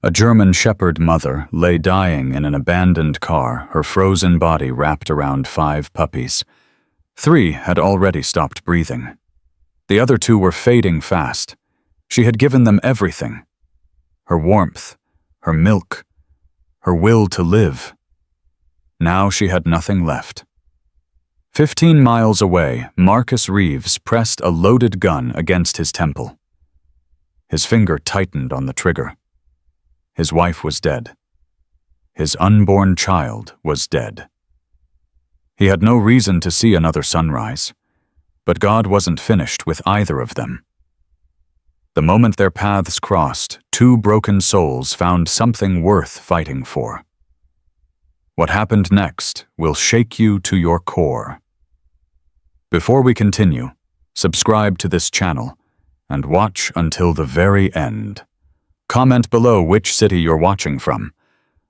A German shepherd mother lay dying in an abandoned car, her frozen body wrapped around 5 puppies. 3 had already stopped breathing. The other 2 were fading fast. She had given them everything. Her warmth, her milk, her will to live. Now she had nothing left. 15 miles away, Marcus Reeves pressed a loaded gun against his temple. His finger tightened on the trigger. His wife was dead. His unborn child was dead. He had no reason to see another sunrise, but God wasn't finished with either of them. The moment their paths crossed, 2 broken souls found something worth fighting for. What happened next will shake you to your core. Before we continue, subscribe to this channel and watch until the very end. Comment below which city you're watching from.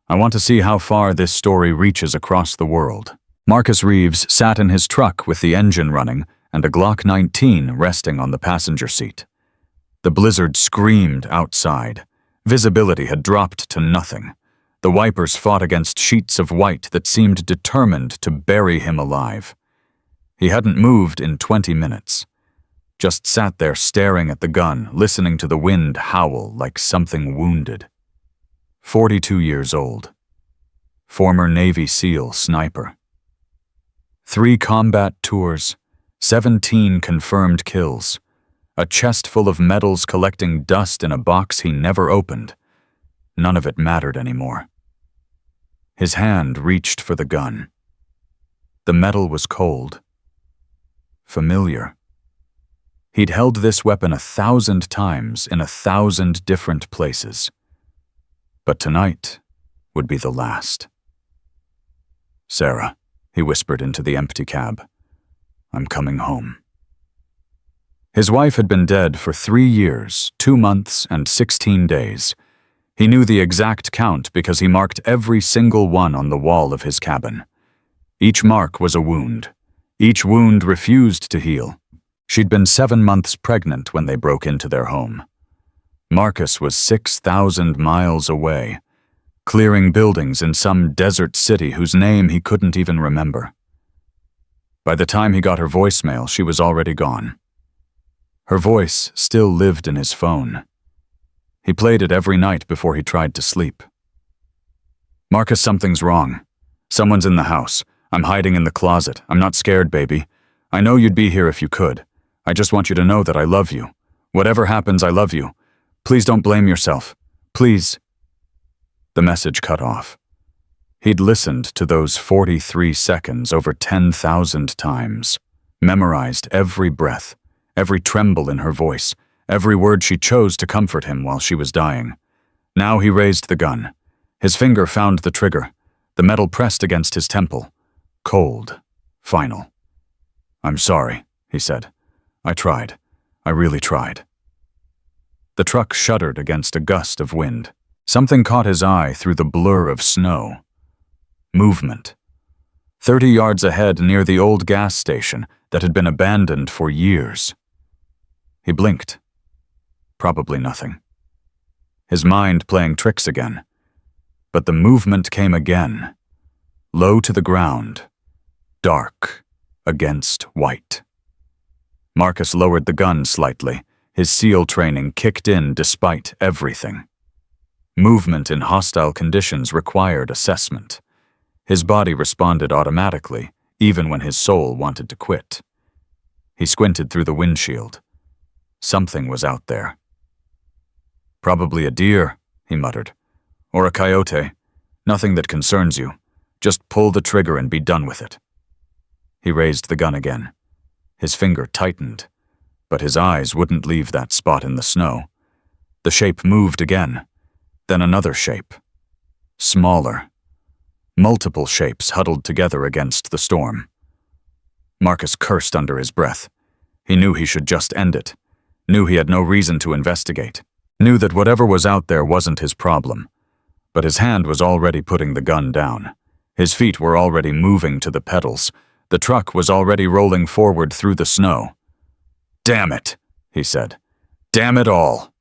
I want to see how far this story reaches across the world. Marcus Reeves sat in his truck with the engine running and a Glock 19 resting on the passenger seat. The blizzard screamed outside. Visibility had dropped to nothing. The wipers fought against sheets of white that seemed determined to bury him alive. He hadn't moved in 20 minutes. Just sat there staring at the gun, listening to the wind howl like something wounded. 42 years old. Former Navy SEAL sniper. 3 combat tours, 17 confirmed kills, a chest full of medals collecting dust in a box he never opened. None of it mattered anymore. His hand reached for the gun. The metal was cold. Familiar. He'd held this weapon 1,000 times in 1,000 different places. But tonight would be the last. "Sarah," he whispered into the empty cab, "I'm coming home." His wife had been dead for 3 years, 2 months, and 16 days. He knew the exact count because he marked every single one on the wall of his cabin. Each mark was a wound. Each wound refused to heal. She'd been 7 months pregnant when they broke into their home. Marcus was 6,000 miles away, clearing buildings in some desert city whose name he couldn't even remember. By the time he got her voicemail, she was already gone. Her voice still lived in his phone. He played it every night before he tried to sleep. "Marcus, something's wrong. Someone's in the house. I'm hiding in the closet. I'm not scared, baby. I know you'd be here if you could. I just want you to know that I love you. Whatever happens, I love you. Please don't blame yourself. Please." The message cut off. He'd listened to those 43 seconds over 10,000 times, memorized every breath, every tremble in her voice, every word she chose to comfort him while she was dying. Now he raised the gun. His finger found the trigger. The metal pressed against his temple. Cold. Final. "I'm sorry," he said. "I tried. I really tried." The truck shuddered against a gust of wind. Something caught his eye through the blur of snow. Movement. 30 yards ahead near the old gas station that had been abandoned for years. He blinked. Probably nothing. His mind playing tricks again. But the movement came again. Low to the ground. Dark against white. Marcus lowered the gun slightly. His SEAL training kicked in despite everything. Movement in hostile conditions required assessment. His body responded automatically, even when his soul wanted to quit. He squinted through the windshield. Something was out there. "Probably a deer," he muttered. "Or a coyote. Nothing that concerns you. Just pull the trigger and be done with it." He raised the gun again. His finger tightened, but his eyes wouldn't leave that spot in the snow. The shape moved again, then another shape. Smaller. Multiple shapes huddled together against the storm. Marcus cursed under his breath. He knew he should just end it. Knew he had no reason to investigate. Knew that whatever was out there wasn't his problem. But his hand was already putting the gun down. His feet were already moving to the pedals. The truck was already rolling forward through the snow. "Damn it," he said. "Damn it all."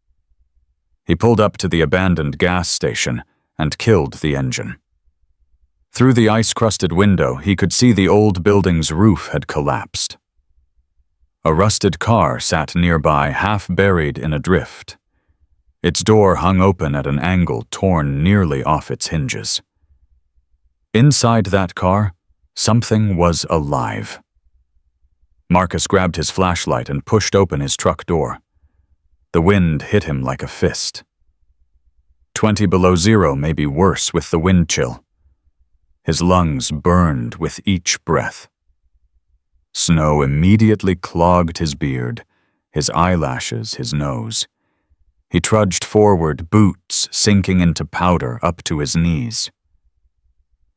He pulled up to the abandoned gas station and killed the engine. Through the ice-crusted window, he could see the old building's roof had collapsed. A rusted car sat nearby, half buried in a drift. Its door hung open at an angle torn nearly off its hinges. Inside that car, something was alive. Marcus grabbed his flashlight and pushed open his truck door. The wind hit him like a fist. 20 below zero may be worse with the wind chill. His lungs burned with each breath. Snow immediately clogged his beard, his eyelashes, his nose. He trudged forward, boots sinking into powder up to his knees.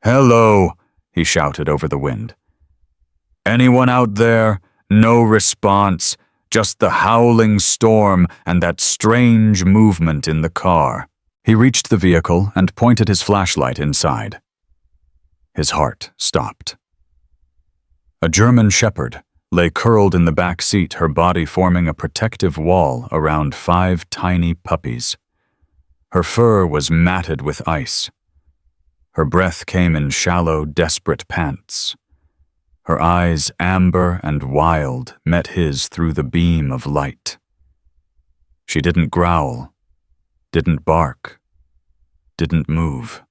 "Hello," he shouted over the wind. "Anyone out there? No response, just the howling storm and that strange movement in the car." He reached the vehicle and pointed his flashlight inside. His heart stopped. A German shepherd lay curled in the back seat, her body forming a protective wall around 5 tiny puppies. Her fur was matted with ice. Her breath came in shallow, desperate pants. Her eyes, amber and wild, met his through the beam of light. She didn't growl, didn't bark, didn't move.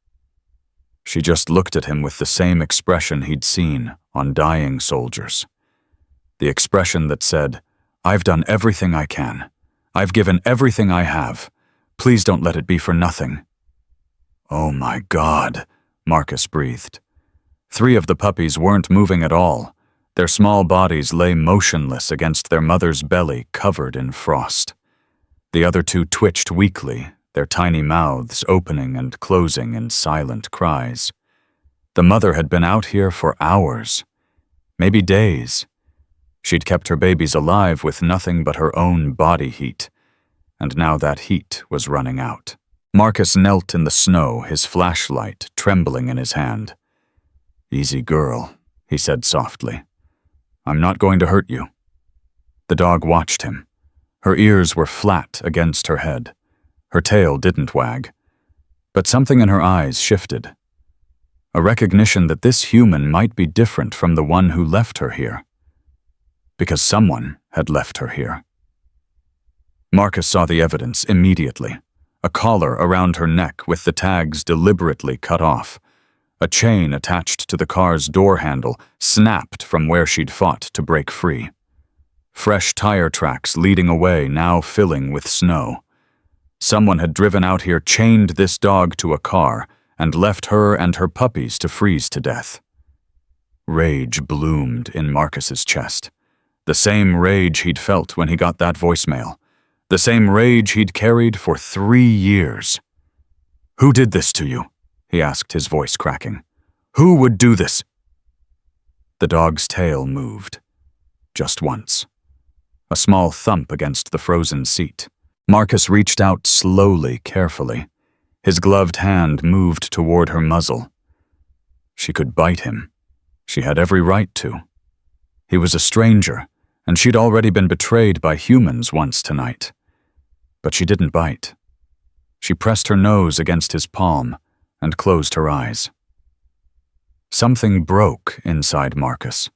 She just looked at him with the same expression he'd seen on dying soldiers. The expression that said, "I've done everything I can. I've given everything I have. Please don't let it be for nothing." "Oh my God," Marcus breathed. 3 of the puppies weren't moving at all. Their small bodies lay motionless against their mother's belly, covered in frost. The other 2 twitched weakly, their tiny mouths opening and closing in silent cries. The mother had been out here for hours, maybe days. She'd kept her babies alive with nothing but her own body heat, and now that heat was running out. Marcus knelt in the snow, his flashlight trembling in his hand. "Easy girl," he said softly. "I'm not going to hurt you." The dog watched him. Her ears were flat against her head. Her tail didn't wag. But something in her eyes shifted. A recognition that this human might be different from the one who left her here. Because someone had left her here. Marcus saw the evidence immediately. A collar around her neck with the tags deliberately cut off. A chain attached to the car's door handle snapped from where she'd fought to break free. Fresh tire tracks leading away, now filling with snow. Someone had driven out here, chained this dog to a car, and left her and her puppies to freeze to death. Rage bloomed in Marcus's chest. The same rage he'd felt when he got that voicemail. The same rage he'd carried for 3 years. "Who did this to you?" he asked, his voice cracking. "Who would do this?" The dog's tail moved. Just once. A small thump against the frozen seat. Marcus reached out slowly, carefully. His gloved hand moved toward her muzzle. She could bite him. She had every right to. He was a stranger, and she'd already been betrayed by humans once tonight. But she didn't bite. She pressed her nose against his palm and closed her eyes. Something broke inside Marcus.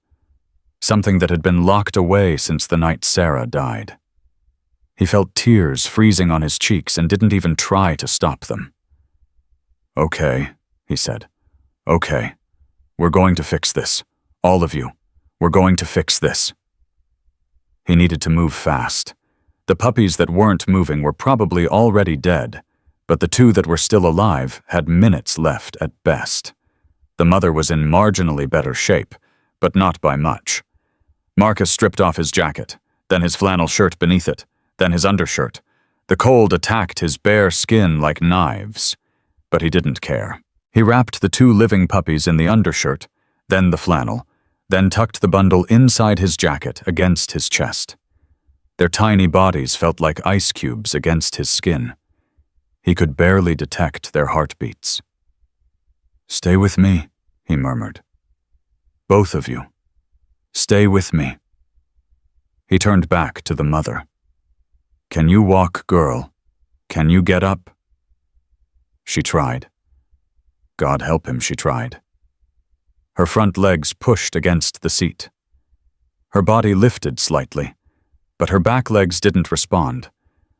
Something that had been locked away since the night Sarah died. He felt tears freezing on his cheeks and didn't even try to stop them. "Okay," he said. "Okay. We're going to fix this. All of you. We're going to fix this." He needed to move fast. The puppies that weren't moving were probably already dead, but the 2 that were still alive had minutes left at best. The mother was in marginally better shape, but not by much. Marcus stripped off his jacket, then his flannel shirt beneath it, then his undershirt. The cold attacked his bare skin like knives, but he didn't care. He wrapped the 2 living puppies in the undershirt, then the flannel, then tucked the bundle inside his jacket against his chest. Their tiny bodies felt like ice cubes against his skin. He could barely detect their heartbeats. "Stay with me," he murmured. "Both of you. Stay with me." He turned back to the mother. "Can you walk, girl? Can you get up?" She tried. God help him, she tried. Her front legs pushed against the seat. Her body lifted slightly, but her back legs didn't respond.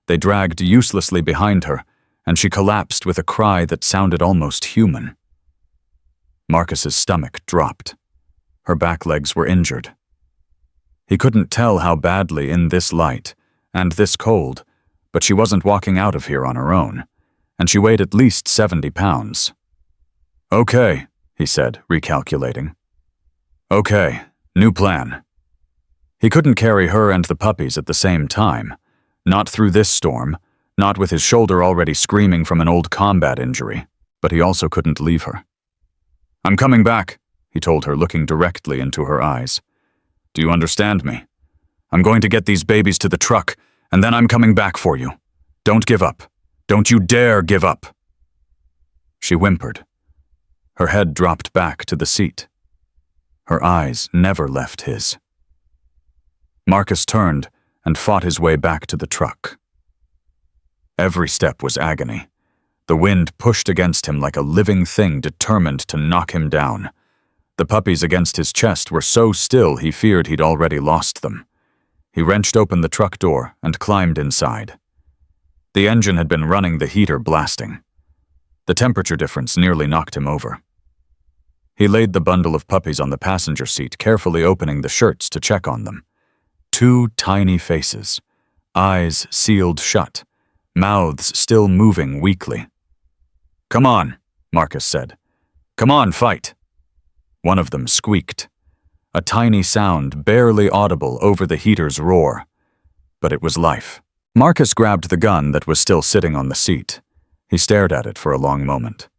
They dragged uselessly behind her, and she collapsed with a cry that sounded almost human. Marcus's stomach dropped. Her back legs were injured. He couldn't tell how badly in this light, and this cold, but she wasn't walking out of here on her own, and she weighed at least 70 pounds. "Okay," he said, recalculating. "Okay, new plan." He couldn't carry her and the puppies at the same time, not through this storm, not with his shoulder already screaming from an old combat injury, but he also couldn't leave her. "I'm coming back," he told her, looking directly into her eyes. "Do you understand me? I'm going to get these babies to the truck, and then I'm coming back for you. Don't give up. Don't you dare give up." She whimpered. Her head dropped back to the seat. Her eyes never left his. Marcus turned and fought his way back to the truck. Every step was agony. The wind pushed against him like a living thing determined to knock him down. The puppies against his chest were so still he feared he'd already lost them. He wrenched open the truck door and climbed inside. The engine had been running the heater blasting. The temperature difference nearly knocked him over. He laid the bundle of puppies on the passenger seat, carefully opening the shirts to check on them. 2 tiny faces, eyes sealed shut, mouths still moving weakly. "Come on," Marcus said. "Come on, fight." One of them squeaked, a tiny sound barely audible over the heater's roar. But it was life. Marcus grabbed the gun that was still sitting on the seat. He stared at it for a long moment.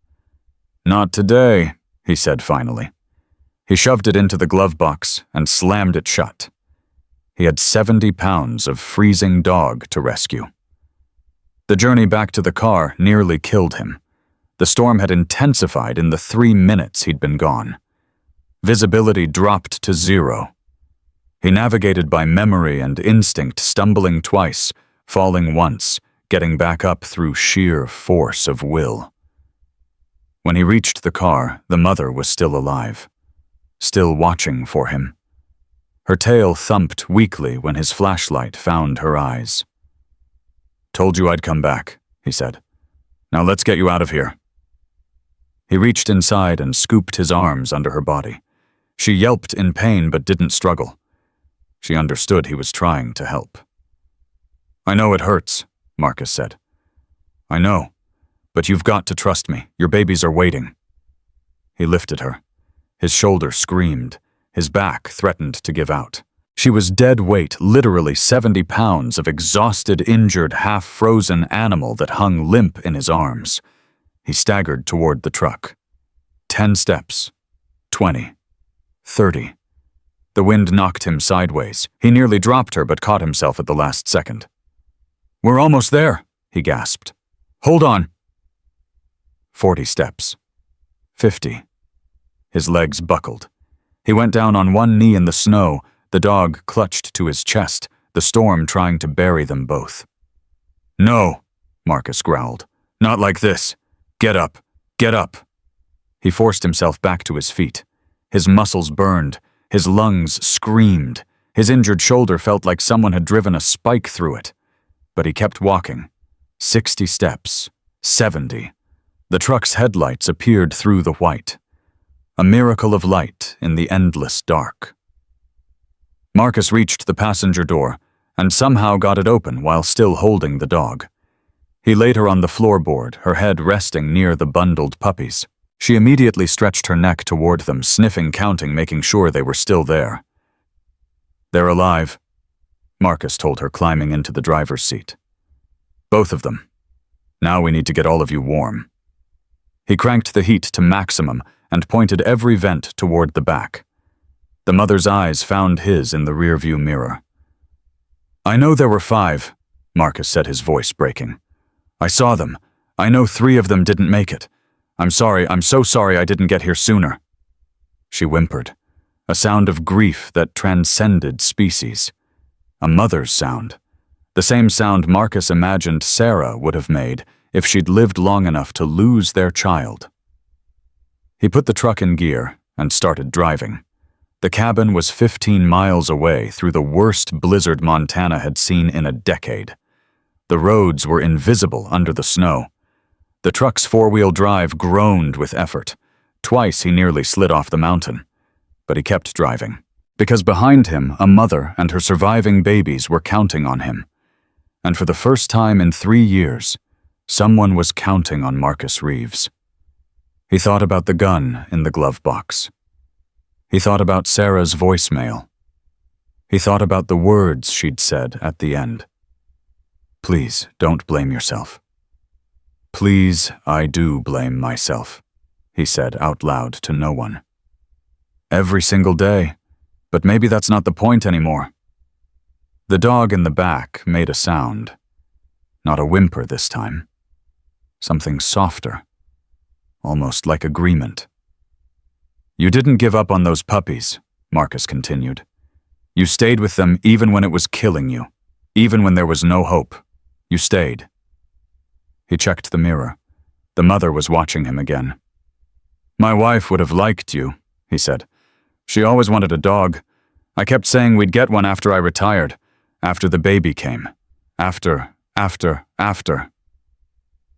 "Not today," he said finally. He shoved it into the glove box and slammed it shut. He had 70 pounds of freezing dog to rescue. The journey back to the car nearly killed him. The storm had intensified in the 3 minutes he'd been gone. Visibility dropped to 0. He navigated by memory and instinct, stumbling twice, falling once, getting back up through sheer force of will. When he reached the car, the mother was still alive, still watching for him. Her tail thumped weakly when his flashlight found her eyes. "Told you I'd come back," he said. "Now let's get you out of here." He reached inside and scooped his arms under her body. She yelped in pain but didn't struggle. She understood he was trying to help. "I know it hurts," Marcus said. "I know, but you've got to trust me. Your babies are waiting." He lifted her. His shoulder screamed. His back threatened to give out. She was dead weight, literally 70 pounds of exhausted, injured, half-frozen animal that hung limp in his arms. He staggered toward the truck. 10 steps. 20. 30. The wind knocked him sideways. He nearly dropped her but caught himself at the last second. "We're almost there," he gasped. "Hold on." 40 steps. 50. His legs buckled. He went down on one knee in the snow, the dog clutched to his chest, the storm trying to bury them both. "No," Marcus growled. "Not like this. Get up. Get up." He forced himself back to his feet. His muscles burned. His lungs screamed. His injured shoulder felt like someone had driven a spike through it. But he kept walking. 60 steps. 70. The truck's headlights appeared through the white. A miracle of light in the endless dark. Marcus reached the passenger door and somehow got it open while still holding the dog. He laid her on the floorboard, her head resting near the bundled puppies. She immediately stretched her neck toward them, sniffing, counting, making sure they were still there. "They're alive," Marcus told her, climbing into the driver's seat. "Both of them. Now we need to get all of you warm." He cranked the heat to maximum and pointed every vent toward the back. The mother's eyes found his in the rearview mirror. "I know there were 5, Marcus said, his voice breaking. "I saw them. I know 3 of them didn't make it. I'm so sorry I didn't get here sooner." She whimpered, a sound of grief that transcended species. A mother's sound, The same sound Marcus imagined Sarah would have made if she'd lived long enough to lose their child. He put the truck in gear and started driving. The cabin was 15 miles away through the worst blizzard Montana had seen in a decade. The roads were invisible under the snow. The truck's four-wheel drive groaned with effort. Twice he nearly slid off the mountain. But he kept driving, because behind him a mother and her surviving babies were counting on him. And for the first time in 3 years, someone was counting on Marcus Reeves. He thought about the gun in the glove box. He thought about Sarah's voicemail. He thought about the words she'd said at the end. "Please, don't blame yourself." "Please, I do blame myself," he said out loud to no one. "Every single day, but maybe that's not the point anymore." The dog in the back made a sound. Not a whimper this time. Something softer, almost like agreement. "You didn't give up on those puppies," Marcus continued. "You stayed with them even when it was killing you, even when there was no hope. You stayed." He checked the mirror. The mother was watching him again. "My wife would have liked you," he said. "She always wanted a dog. I kept saying we'd get one after I retired, after the baby came. After.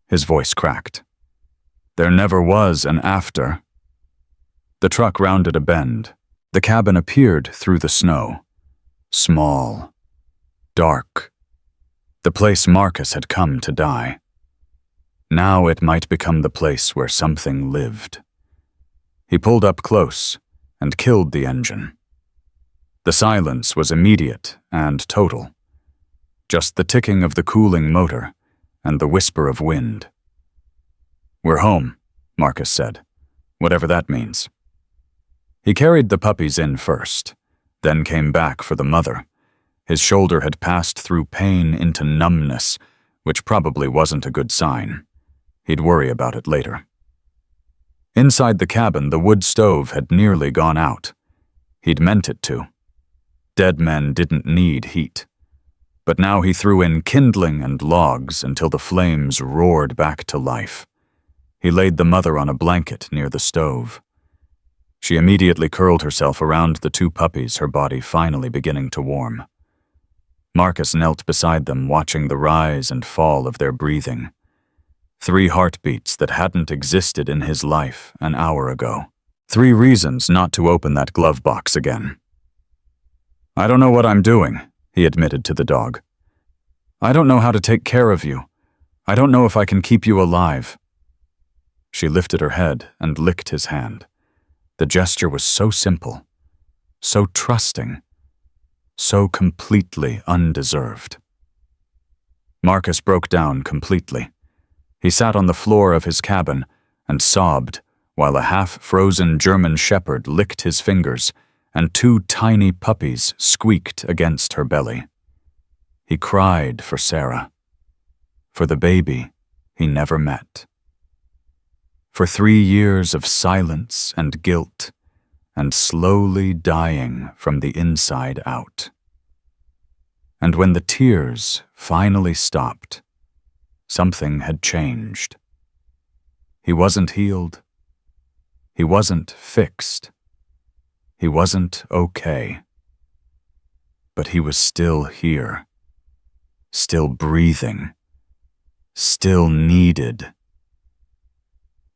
His voice cracked. "There never was an after." The truck rounded a bend. The cabin appeared through the snow. Small. Dark. The place Marcus had come to die. Now it might become the place where something lived. He pulled up close and killed the engine. The silence was immediate and total. Just the ticking of the cooling motor and the whisper of wind. "We're home," Marcus said, whatever that means. He carried the puppies in first, then came back for the mother. His shoulder had passed through pain into numbness, which probably wasn't a good sign. He'd worry about it later. Inside the cabin, the wood stove had nearly gone out. He'd meant it to. Dead men didn't need heat. But now he threw in kindling and logs until the flames roared back to life. He laid the mother on a blanket near the stove. She immediately curled herself around the two puppies, her body finally beginning to warm. Marcus knelt beside them, watching the rise and fall of their breathing. 3 heartbeats that hadn't existed in his life an hour ago. 3 reasons not to open that glove box again. "I don't know what I'm doing," he admitted to the dog. "I don't know how to take care of you. I don't know if I can keep you alive." She lifted her head and licked his hand. The gesture was so simple, so trusting, so completely undeserved. Marcus broke down completely. He sat on the floor of his cabin and sobbed while a half-frozen German shepherd licked his fingers and 2 tiny puppies squeaked against her belly. He cried for Sarah, for the baby he never met. For 3 years of silence and guilt, and slowly dying from the inside out. And when the tears finally stopped, something had changed. He wasn't healed. He wasn't fixed. He wasn't okay. But he was still here, still breathing, still needed.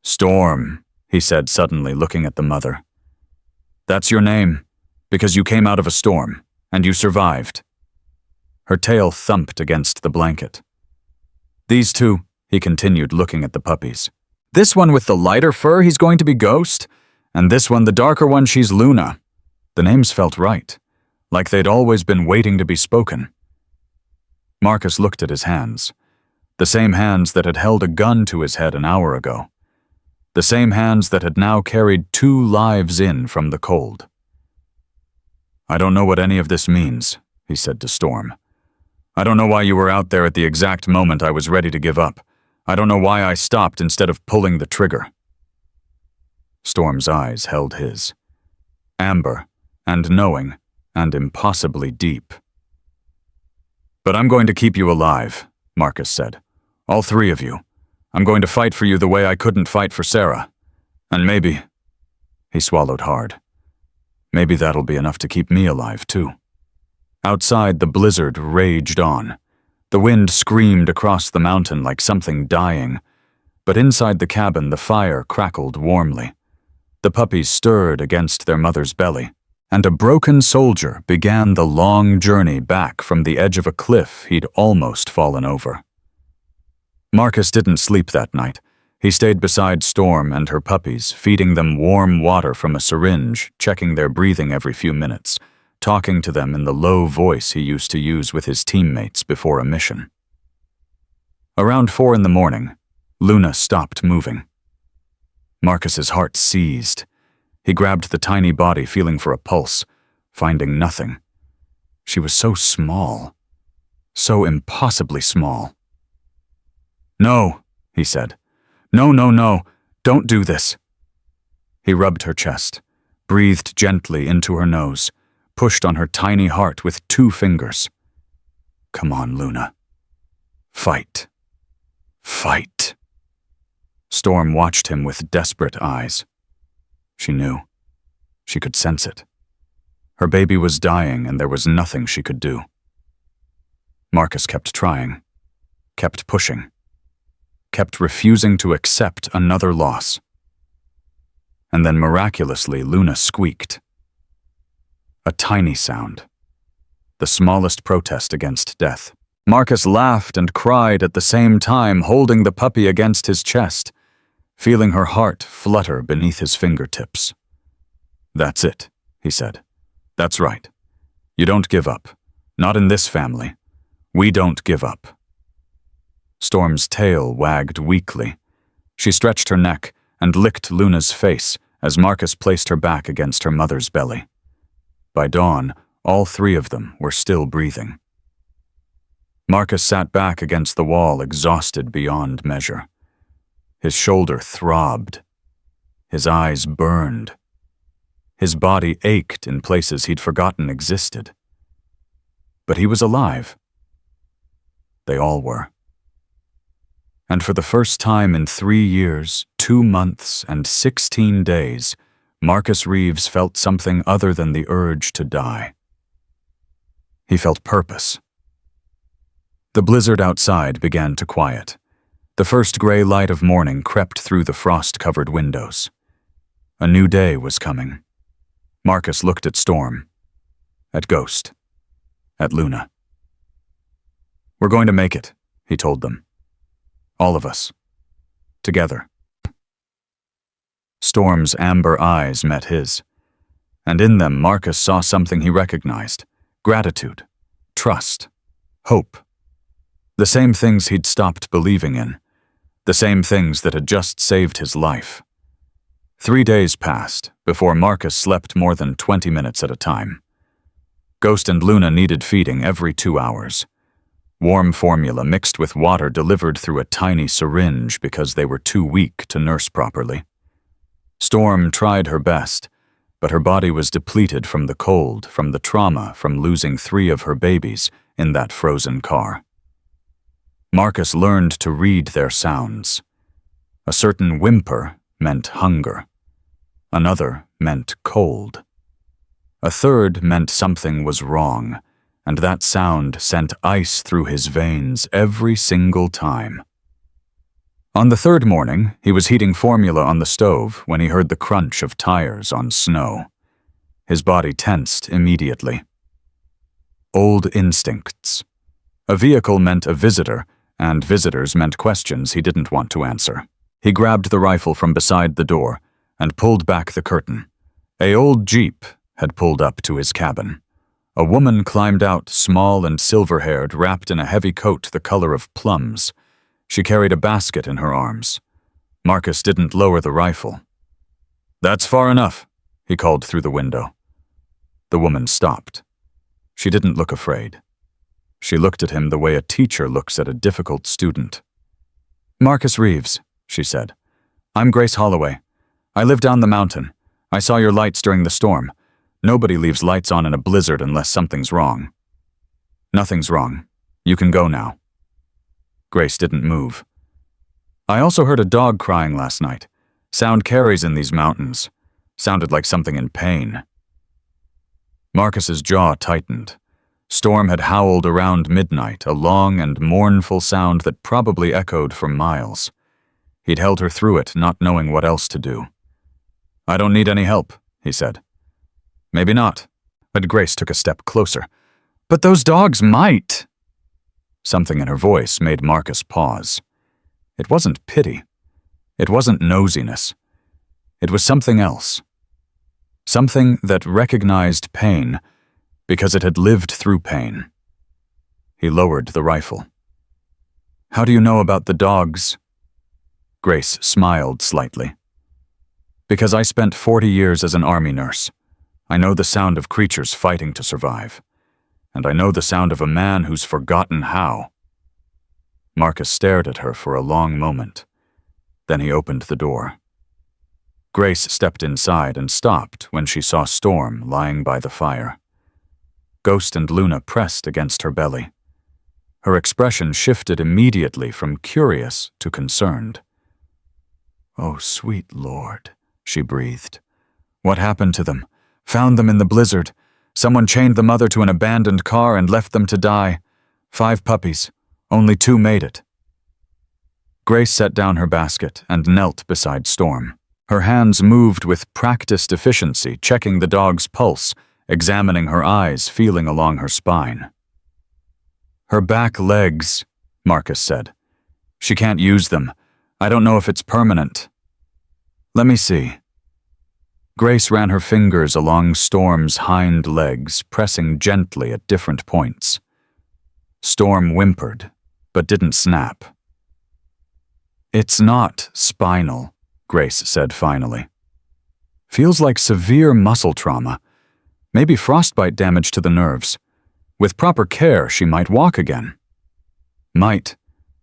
"Storm," he said suddenly, looking at the mother. "That's your name, because you came out of a storm, and you survived." Her tail thumped against the blanket. "These 2, he continued, looking at the puppies. "This one with the lighter fur, he's going to be Ghost, and this one, the darker one, she's Luna." The names felt right, like they'd always been waiting to be spoken. Marcus looked at his hands, the same hands that had held a gun to his head an hour ago. The same hands that had now carried 2 lives in from the cold. "I don't know what any of this means," he said to Storm. "I don't know why you were out there at the exact moment I was ready to give up. I don't know why I stopped instead of pulling the trigger." Storm's eyes held his. Amber, and knowing, and impossibly deep. But I'm going to keep you alive, Marcus said. All three of you. I'm going to fight for you the way I couldn't fight for Sarah. And maybe, he swallowed hard, maybe that'll be enough to keep me alive, too. Outside, the blizzard raged on. The wind screamed across the mountain like something dying, but inside the cabin the fire crackled warmly. The puppies stirred against their mother's belly, and a broken soldier began the long journey back from the edge of a cliff he'd almost fallen over. Marcus didn't sleep that night. He stayed beside Storm and her puppies, feeding them warm water from a syringe, checking their breathing every few minutes, talking to them in the low voice he used to use with his teammates before a mission. Around 4 a.m, Luna stopped moving. Marcus's heart seized. He grabbed the tiny body, feeling for a pulse, finding nothing. She was so small, so impossibly small. "No," he said. "No, no, no, don't do this." He rubbed her chest, breathed gently into her nose, pushed on her tiny heart with 2 fingers. "Come on, Luna. Fight. Fight." Storm watched him with desperate eyes. She knew. She could sense it. Her baby was dying, and there was nothing she could do. Marcus kept trying, kept pushing, kept refusing to accept another loss. And then miraculously, Luna squeaked. A tiny sound, the smallest protest against death. Marcus laughed and cried at the same time, holding the puppy against his chest, feeling her heart flutter beneath his fingertips. "That's it," he said. "That's right. You don't give up. Not in this family. We don't give up." Storm's tail wagged weakly. She stretched her neck and licked Luna's face as Marcus placed her back against her mother's belly. By dawn, all 3 of them were still breathing. Marcus sat back against the wall, exhausted beyond measure. His shoulder throbbed. His eyes burned. His body ached in places he'd forgotten existed. But he was alive. They all were. And for the first time in 3 years, 2 months, and 16 days, Marcus Reeves felt something other than the urge to die. He felt purpose. The blizzard outside began to quiet. The first gray light of morning crept through the frost-covered windows. A new day was coming. Marcus looked at Storm, at Ghost, at Luna. "We're going to make it," he told them. "All of us. Together." Storm's amber eyes met his, and in them Marcus saw something he recognized: gratitude, trust, hope. The same things he'd stopped believing in, the same things that had just saved his life. 3 days passed before Marcus slept more than 20 minutes at a time. Ghost and Luna needed feeding every 2 hours. Warm formula mixed with water delivered through a tiny syringe because they were too weak to nurse properly. Storm tried her best, but her body was depleted from the cold, from the trauma, from losing 3 of her babies in that frozen car. Marcus learned to read their sounds. A certain whimper meant hunger. Another meant cold. A third meant something was wrong, and that sound sent ice through his veins every single time. On the 3rd morning, he was heating formula on the stove when he heard the crunch of tires on snow. His body tensed immediately. Old instincts. A vehicle meant a visitor, and visitors meant questions he didn't want to answer. He grabbed the rifle from beside the door and pulled back the curtain. An old Jeep had pulled up to his cabin. A woman climbed out, small and silver-haired, wrapped in a heavy coat the color of plums. She carried a basket in her arms. Marcus didn't lower the rifle. "That's far enough," he called through the window. The woman stopped. She didn't look afraid. She looked at him the way a teacher looks at a difficult student. "Marcus Reeves," she said. "I'm Grace Holloway. I live down the mountain. I saw your lights during the storm. Nobody leaves lights on in a blizzard unless something's wrong." "Nothing's wrong," You can go now." Grace didn't move. "I also heard a dog crying last night. Sound carries in these mountains. Sounded like something in pain." Marcus's jaw tightened. Storm had howled around midnight, a long and mournful sound that probably echoed for miles. He'd held her through it, not knowing what else to do. "I don't need any help," he said. "Maybe not." But Grace took a step closer. "But those dogs might." Something in her voice made Marcus pause. It wasn't pity. It wasn't nosiness. It was something else. Something that recognized pain because it had lived through pain. He lowered the rifle. "How do you know about the dogs?" Grace smiled slightly. "Because I spent 40 years as an army nurse. I know the sound of creatures fighting to survive. And I know the sound of a man who's forgotten how." Marcus stared at her for a long moment. Then he opened the door. Grace stepped inside and stopped when she saw Storm lying by the fire. Ghost and Luna pressed against her belly. Her expression shifted immediately from curious to concerned. "Oh, sweet Lord," she breathed. "What happened to them? Found them in the blizzard. Someone chained the mother to an abandoned car and left them to die. 5 puppies. Only 2 made it." Grace set down her basket and knelt beside Storm. Her hands moved with practiced efficiency, checking the dog's pulse, examining her eyes, feeling along her spine. "Her back legs," Marcus said. "She can't use them. I don't know if it's permanent." "Let me see." Grace ran her fingers along Storm's hind legs, pressing gently at different points. Storm whimpered, but didn't snap. "It's not spinal," Grace said finally. "Feels like severe muscle trauma. Maybe frostbite damage to the nerves. With proper care, she might walk again." "Might.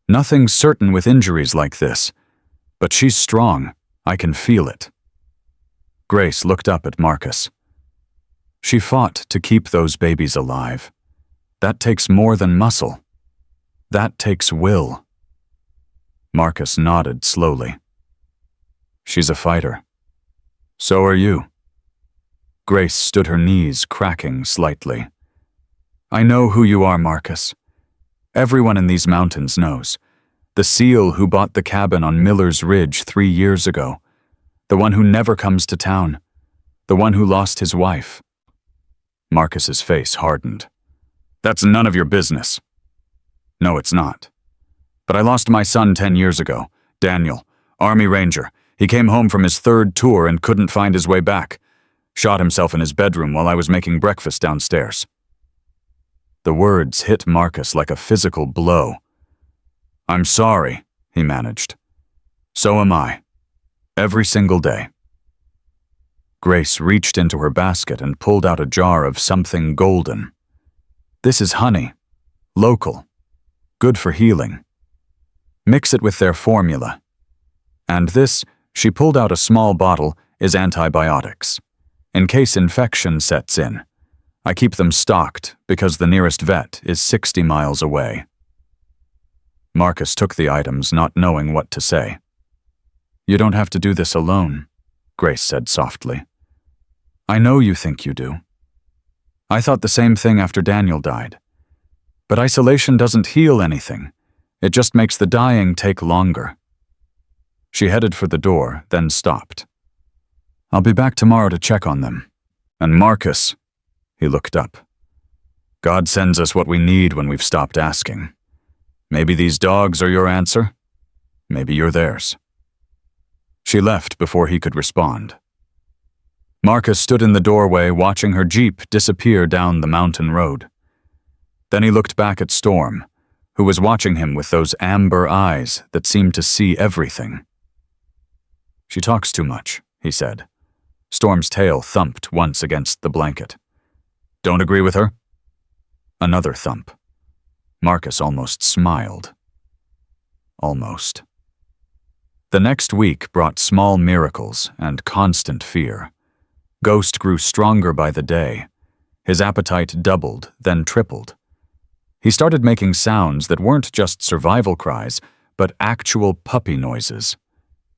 Nothing's certain with injuries like this. But she's strong. I can feel it." Grace looked up at Marcus. "She fought to keep those babies alive. That takes more than muscle. That takes will." Marcus nodded slowly. "She's a fighter. So are you." Grace stood her knees cracking slightly. "I know who you are, Marcus. Everyone in these mountains knows. The SEAL who bought the cabin on Miller's Ridge 3 years ago. The one who never comes to town. The one who lost his wife." Marcus's face hardened. "That's none of your business." "No, it's not. But I lost my son 10 years ago. Daniel, Army Ranger. He came home from his 3rd tour and couldn't find his way back. Shot himself in his bedroom while I was making breakfast downstairs." The words hit Marcus like a physical blow. "I'm sorry," he managed. "So am I. Every single day." Grace reached into her basket and pulled out a jar of something golden. "This is honey. Local. Good for healing. Mix it with their formula. And this," she pulled out a small bottle, "is antibiotics. In case infection sets in. I keep them stocked because the nearest vet is 60 miles away." Marcus took the items, not knowing what to say. "You don't have to do this alone," Grace said softly. "I know you think you do. I thought the same thing after Daniel died. But isolation doesn't heal anything. It just makes the dying take longer." She headed for the door, then stopped. "I'll be back tomorrow to check on them. And Marcus," he looked up. "God sends us what we need when we've stopped asking. Maybe these dogs are your answer. Maybe you're theirs." She left before he could respond. Marcus stood in the doorway watching her Jeep disappear down the mountain road. Then he looked back at Storm, who was watching him with those amber eyes that seemed to see everything. "She talks too much," he said. Storm's tail thumped once against the blanket. "Don't agree with her?" Another thump. Marcus almost smiled. Almost. The next week brought small miracles and constant fear. Ghost grew stronger by the day. His appetite doubled, then tripled. He started making sounds that weren't just survival cries, but actual puppy noises.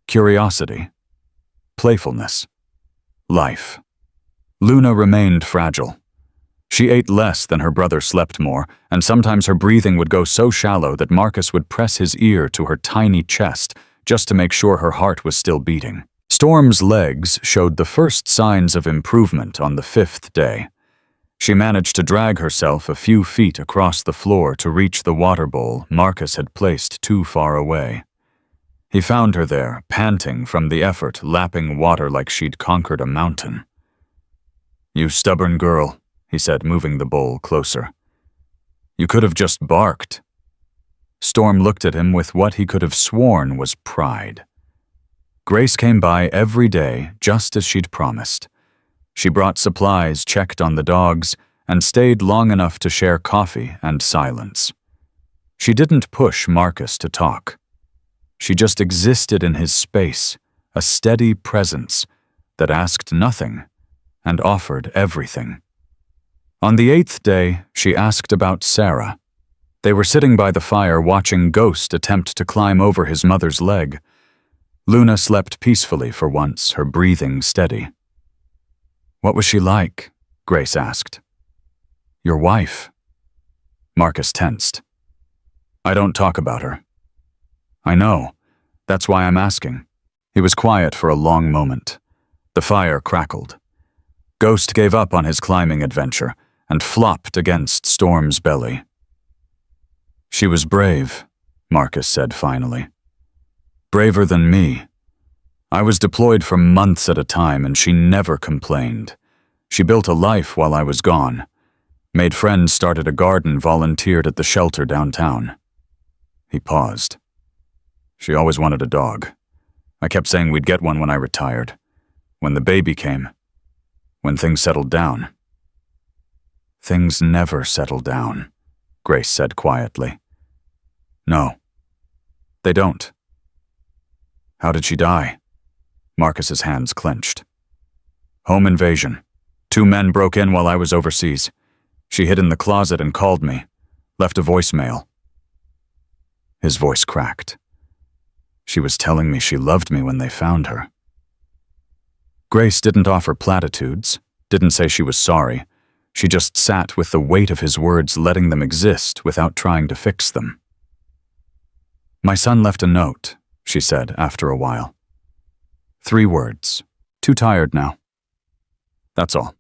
Curiosity. Playfulness. Life. Luna remained fragile. She ate less than her brother slept more, and sometimes her breathing would go so shallow that Marcus would press his ear to her tiny chest just to make sure her heart was still beating. Storm's legs showed the first signs of improvement on the 5th day. She managed to drag herself a few feet across the floor to reach the water bowl Marcus had placed too far away. He found her there, panting from the effort, lapping water like she'd conquered a mountain. "You stubborn girl," he said, moving the bowl closer. "You could have just barked." Storm looked at him with what he could have sworn was pride. Grace came by every day, just as she'd promised. She brought supplies, checked on the dogs, and stayed long enough to share coffee and silence. She didn't push Marcus to talk. She just existed in his space, a steady presence that asked nothing and offered everything. On the 8th day, she asked about Sarah. They were sitting by the fire watching Ghost attempt to climb over his mother's leg. Luna slept peacefully for once, her breathing steady. "What was she like?" Grace asked. "Your wife." Marcus tensed. "I don't talk about her." "I know. That's why I'm asking." He was quiet for a long moment. The fire crackled. Ghost gave up on his climbing adventure and flopped against Storm's belly. "She was brave," Marcus said finally. "Braver than me. I was deployed for months at a time and she never complained. She built a life while I was gone. Made friends, started a garden, volunteered at the shelter downtown." He paused. "She always wanted a dog. I kept saying we'd get one when I retired. When the baby came. When things settled down." "Things never settle down," Grace said quietly. "No, they don't." "How did she die?" Marcus's hands clenched. "Home invasion. 2 men broke in while I was overseas. She hid in the closet and called me. Left a voicemail." His voice cracked. "She was telling me she loved me when they found her." Grace didn't offer platitudes, didn't say she was sorry. She just sat with the weight of his words, letting them exist without trying to fix them. "My son left a note," she said after a while. 3 words. "Too tired now." That's all.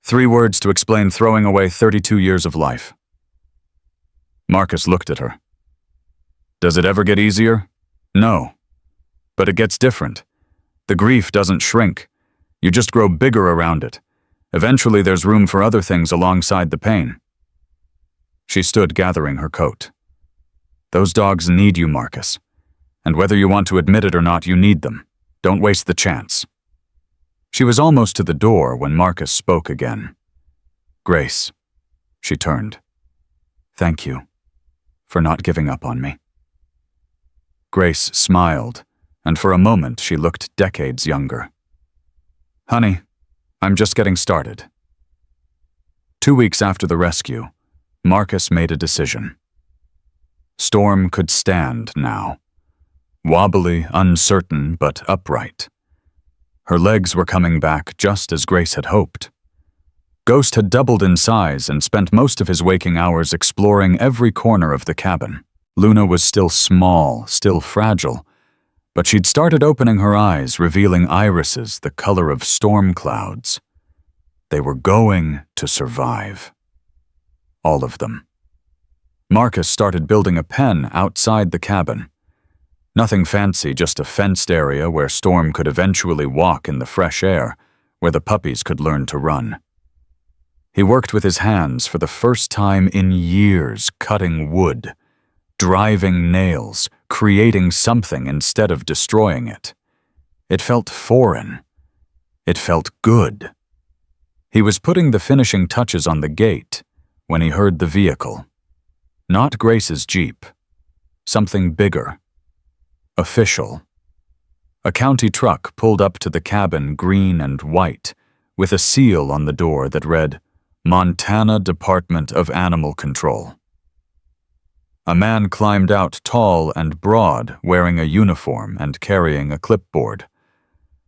3 words to explain throwing away 32 years of life. Marcus looked at her. "Does it ever get easier?" "No. But it gets different. The grief doesn't shrink. You just grow bigger around it. Eventually there's room for other things alongside the pain." She stood gathering her coat. "Those dogs need you, Marcus. And whether you want to admit it or not, you need them. Don't waste the chance." She was almost to the door when Marcus spoke again. "Grace." She turned. "Thank you for not giving up on me." Grace smiled, and for a moment she looked decades younger. "Honey, I'm just getting started." 2 weeks after the rescue, Marcus made a decision. Storm could stand now. Wobbly, uncertain, but upright. Her legs were coming back just as Grace had hoped. Ghost had doubled in size and spent most of his waking hours exploring every corner of the cabin. Luna was still small, still fragile, but she'd started opening her eyes, revealing irises the color of storm clouds. They were going to survive. All of them. Marcus started building a pen outside the cabin. Nothing fancy, just a fenced area where Storm could eventually walk in the fresh air, where the puppies could learn to run. He worked with his hands for the first time in years, cutting wood, driving nails, creating something instead of destroying it. It felt foreign. It felt good. He was putting the finishing touches on the gate when he heard the vehicle. Not Grace's Jeep. Something bigger. Official. A county truck pulled up to the cabin, green and white, with a seal on the door that read, Montana Department of Animal Control. A man climbed out tall and broad, wearing a uniform and carrying a clipboard.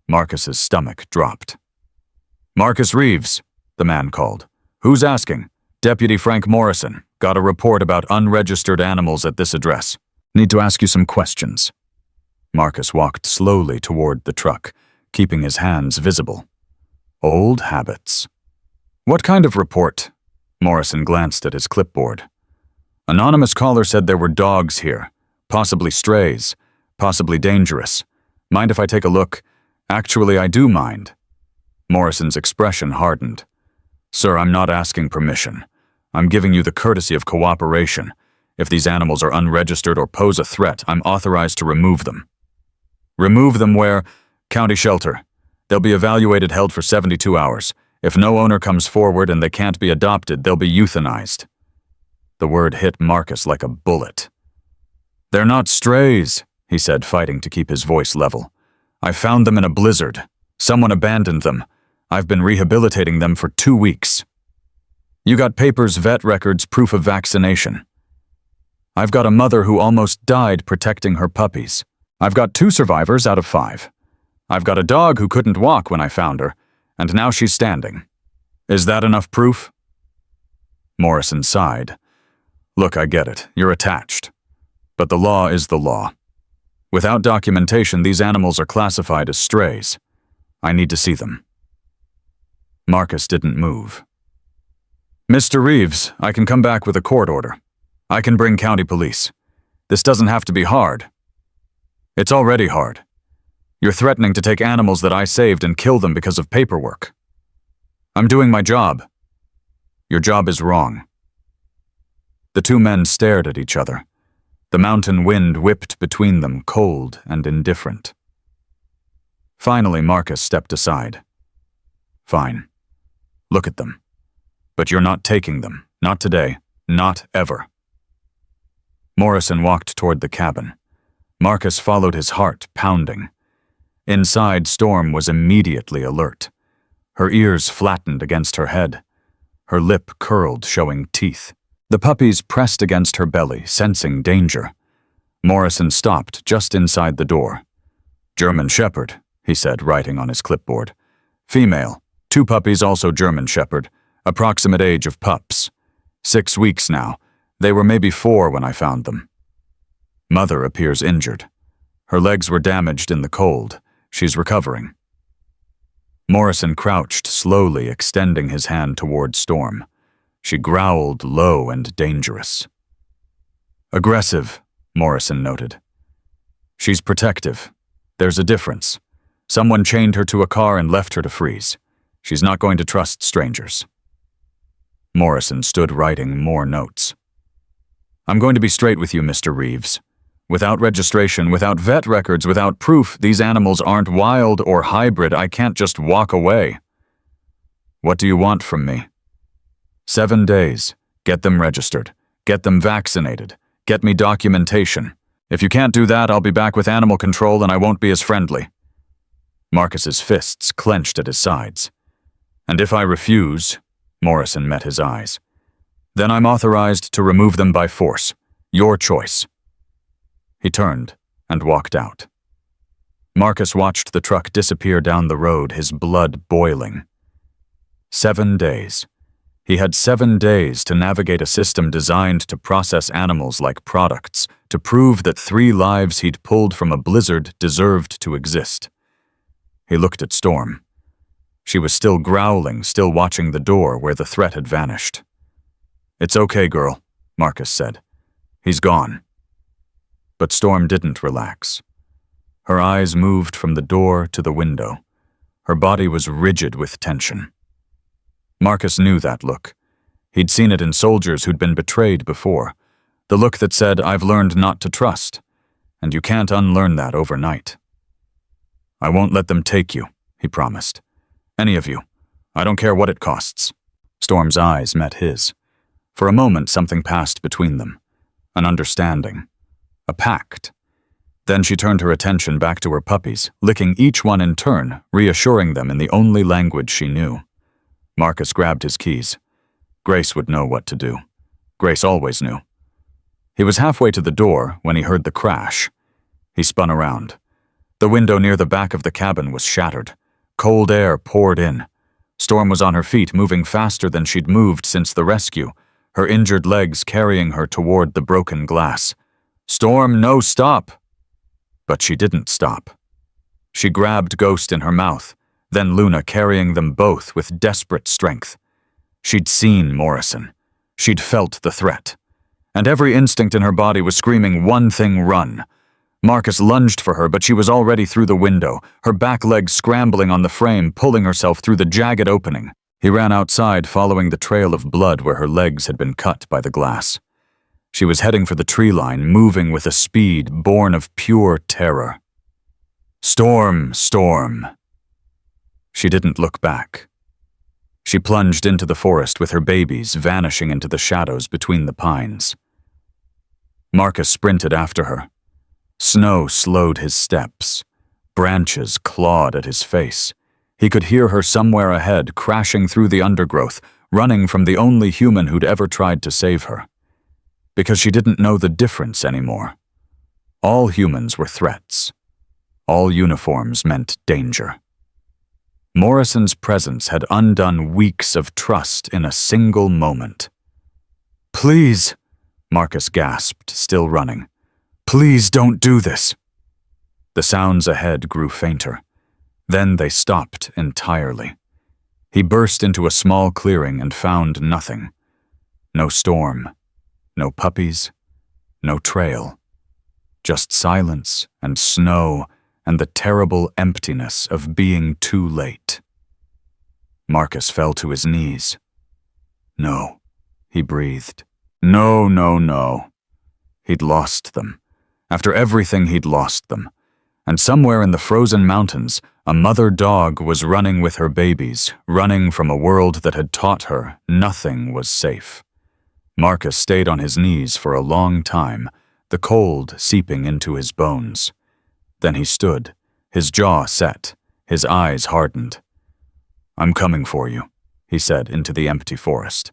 Marcus's stomach dropped. "Marcus Reeves," the man called. "Who's asking?" "Deputy Frank Morrison. Got a report about unregistered animals at this address. Need to ask you some questions." Marcus walked slowly toward the truck, keeping his hands visible. Old habits. "What kind of report?" Morrison glanced at his clipboard. "Anonymous caller said there were dogs here. Possibly strays. Possibly dangerous. Mind if I take a look? Actually, I do mind." Morrison's expression hardened. "Sir, I'm not asking permission. I'm giving you the courtesy of cooperation. If these animals are unregistered or pose a threat, I'm authorized to remove them." "Remove them where?" "County shelter. They'll be evaluated, held for 72 hours. If no owner comes forward and they can't be adopted, they'll be euthanized." The word hit Marcus like a bullet. "They're not strays," he said, fighting to keep his voice level. "I found them in a blizzard. Someone abandoned them. I've been rehabilitating them for 2 weeks." "You got papers, vet records, proof of vaccination." "I've got a mother who almost died protecting her puppies. I've got 2 survivors out of 5. I've got a dog who couldn't walk when I found her, and now she's standing. Is that enough proof?" Morrison sighed. "Look, I get it. You're attached. But the law is the law. Without documentation, these animals are classified as strays. I need to see them." Marcus didn't move. "Mr. Reeves, I can come back with a court order. I can bring county police. This doesn't have to be hard." "It's already hard. You're threatening to take animals that I saved and kill them because of paperwork." "I'm doing my job." "Your job is wrong." The 2 men stared at each other. The mountain wind whipped between them, cold and indifferent. Finally, Marcus stepped aside. "Fine. Look at them. But you're not taking them. Not today. Not ever." Morrison walked toward the cabin. Marcus followed, his heart pounding. Inside, Storm was immediately alert. Her ears flattened against her head. Her lip curled, showing teeth. The puppies pressed against her belly, sensing danger. Morrison stopped just inside the door. "German Shepherd," he said, writing on his clipboard. "Female. 2 puppies, also German Shepherd. Approximate age of pups. 6 weeks now. They were maybe 4 when I found them. Mother appears injured. Her legs were damaged in the cold. She's recovering." Morrison crouched, slowly extending his hand toward Storm. She growled, low and dangerous. "Aggressive," Morrison noted. "She's protective. There's a difference. Someone chained her to a car and left her to freeze. She's not going to trust strangers." Morrison stood writing more notes. "I'm going to be straight with you, Mr. Reeves. Without registration, without vet records, without proof, these animals aren't wild or hybrid. I can't just walk away." "What do you want from me?" 7 days. Get them registered. Get them vaccinated. Get me documentation. If you can't do that, I'll be back with animal control and I won't be as friendly." Marcus's fists clenched at his sides. "And if I refuse," Morrison met his eyes, "then I'm authorized to remove them by force. Your choice." He turned and walked out. Marcus watched the truck disappear down the road, his blood boiling. 7 days. He had 7 days to navigate a system designed to process animals like products, to prove that 3 lives he'd pulled from a blizzard deserved to exist. He looked at Storm. She was still growling, still watching the door where the threat had vanished. "It's okay, girl," Marcus said. "He's gone." But Storm didn't relax. Her eyes moved from the door to the window. Her body was rigid with tension. Marcus knew that look. He'd seen it in soldiers who'd been betrayed before. The look that said, "I've learned not to trust," and you can't unlearn that overnight. "I won't let them take you," he promised. "Any of you. I don't care what it costs." Storm's eyes met his. For a moment, something passed between them. An understanding. A pact. Then she turned her attention back to her puppies, licking each one in turn, reassuring them in the only language she knew. Marcus grabbed his keys. Grace would know what to do. Grace always knew. He was halfway to the door when he heard the crash. He spun around. The window near the back of the cabin was shattered. Cold air poured in. Storm was on her feet, moving faster than she'd moved since the rescue, her injured legs carrying her toward the broken glass. "Storm, no, stop!" But she didn't stop. She grabbed Ghost in her mouth, then Luna, carrying them both with desperate strength. She'd seen Morrison. She'd felt the threat. And every instinct in her body was screaming one thing: run. Marcus lunged for her, but she was already through the window, her back legs scrambling on the frame, pulling herself through the jagged opening. He ran outside, following the trail of blood where her legs had been cut by the glass. She was heading for the tree line, moving with a speed born of pure terror. "Storm, Storm!" She didn't look back. She plunged into the forest with her babies, vanishing into the shadows between the pines. Marcus sprinted after her. Snow slowed his steps. Branches clawed at his face. He could hear her somewhere ahead, crashing through the undergrowth, running from the only human who'd ever tried to save her. Because she didn't know the difference anymore. All humans were threats. All uniforms meant danger. Morrison's presence had undone weeks of trust in a single moment. "Please," Marcus gasped, still running. "Please don't do this." The sounds ahead grew fainter. Then they stopped entirely. He burst into a small clearing and found nothing. No storm, no puppies, no trail. Just silence and snow and the terrible emptiness of being too late. Marcus fell to his knees. "No," he breathed. "No, no, no." He'd lost them. After everything, he'd lost them. And somewhere in the frozen mountains, a mother dog was running with her babies, running from a world that had taught her nothing was safe. Marcus stayed on his knees for a long time, the cold seeping into his bones. Then he stood, his jaw set, his eyes hardened. "I'm coming for you," he said into the empty forest.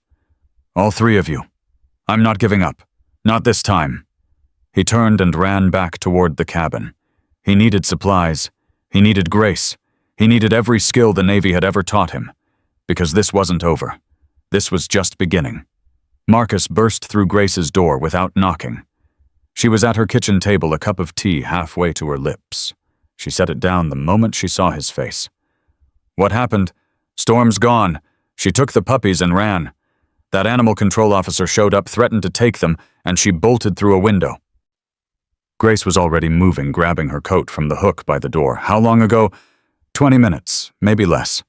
"All three of you. I'm not giving up. Not this time." He turned and ran back toward the cabin. He needed supplies. He needed Grace. He needed every skill the Navy had ever taught him. Because this wasn't over. This was just beginning. Marcus burst through Grace's door without knocking. She was at her kitchen table, a cup of tea halfway to her lips. She set it down the moment she saw his face. "What happened? Storm's gone. She took the puppies and ran. That animal control officer showed up, threatened to take them, and she bolted through a window." Grace was already moving, grabbing her coat from the hook by the door. "How long ago?" 20 minutes, maybe less.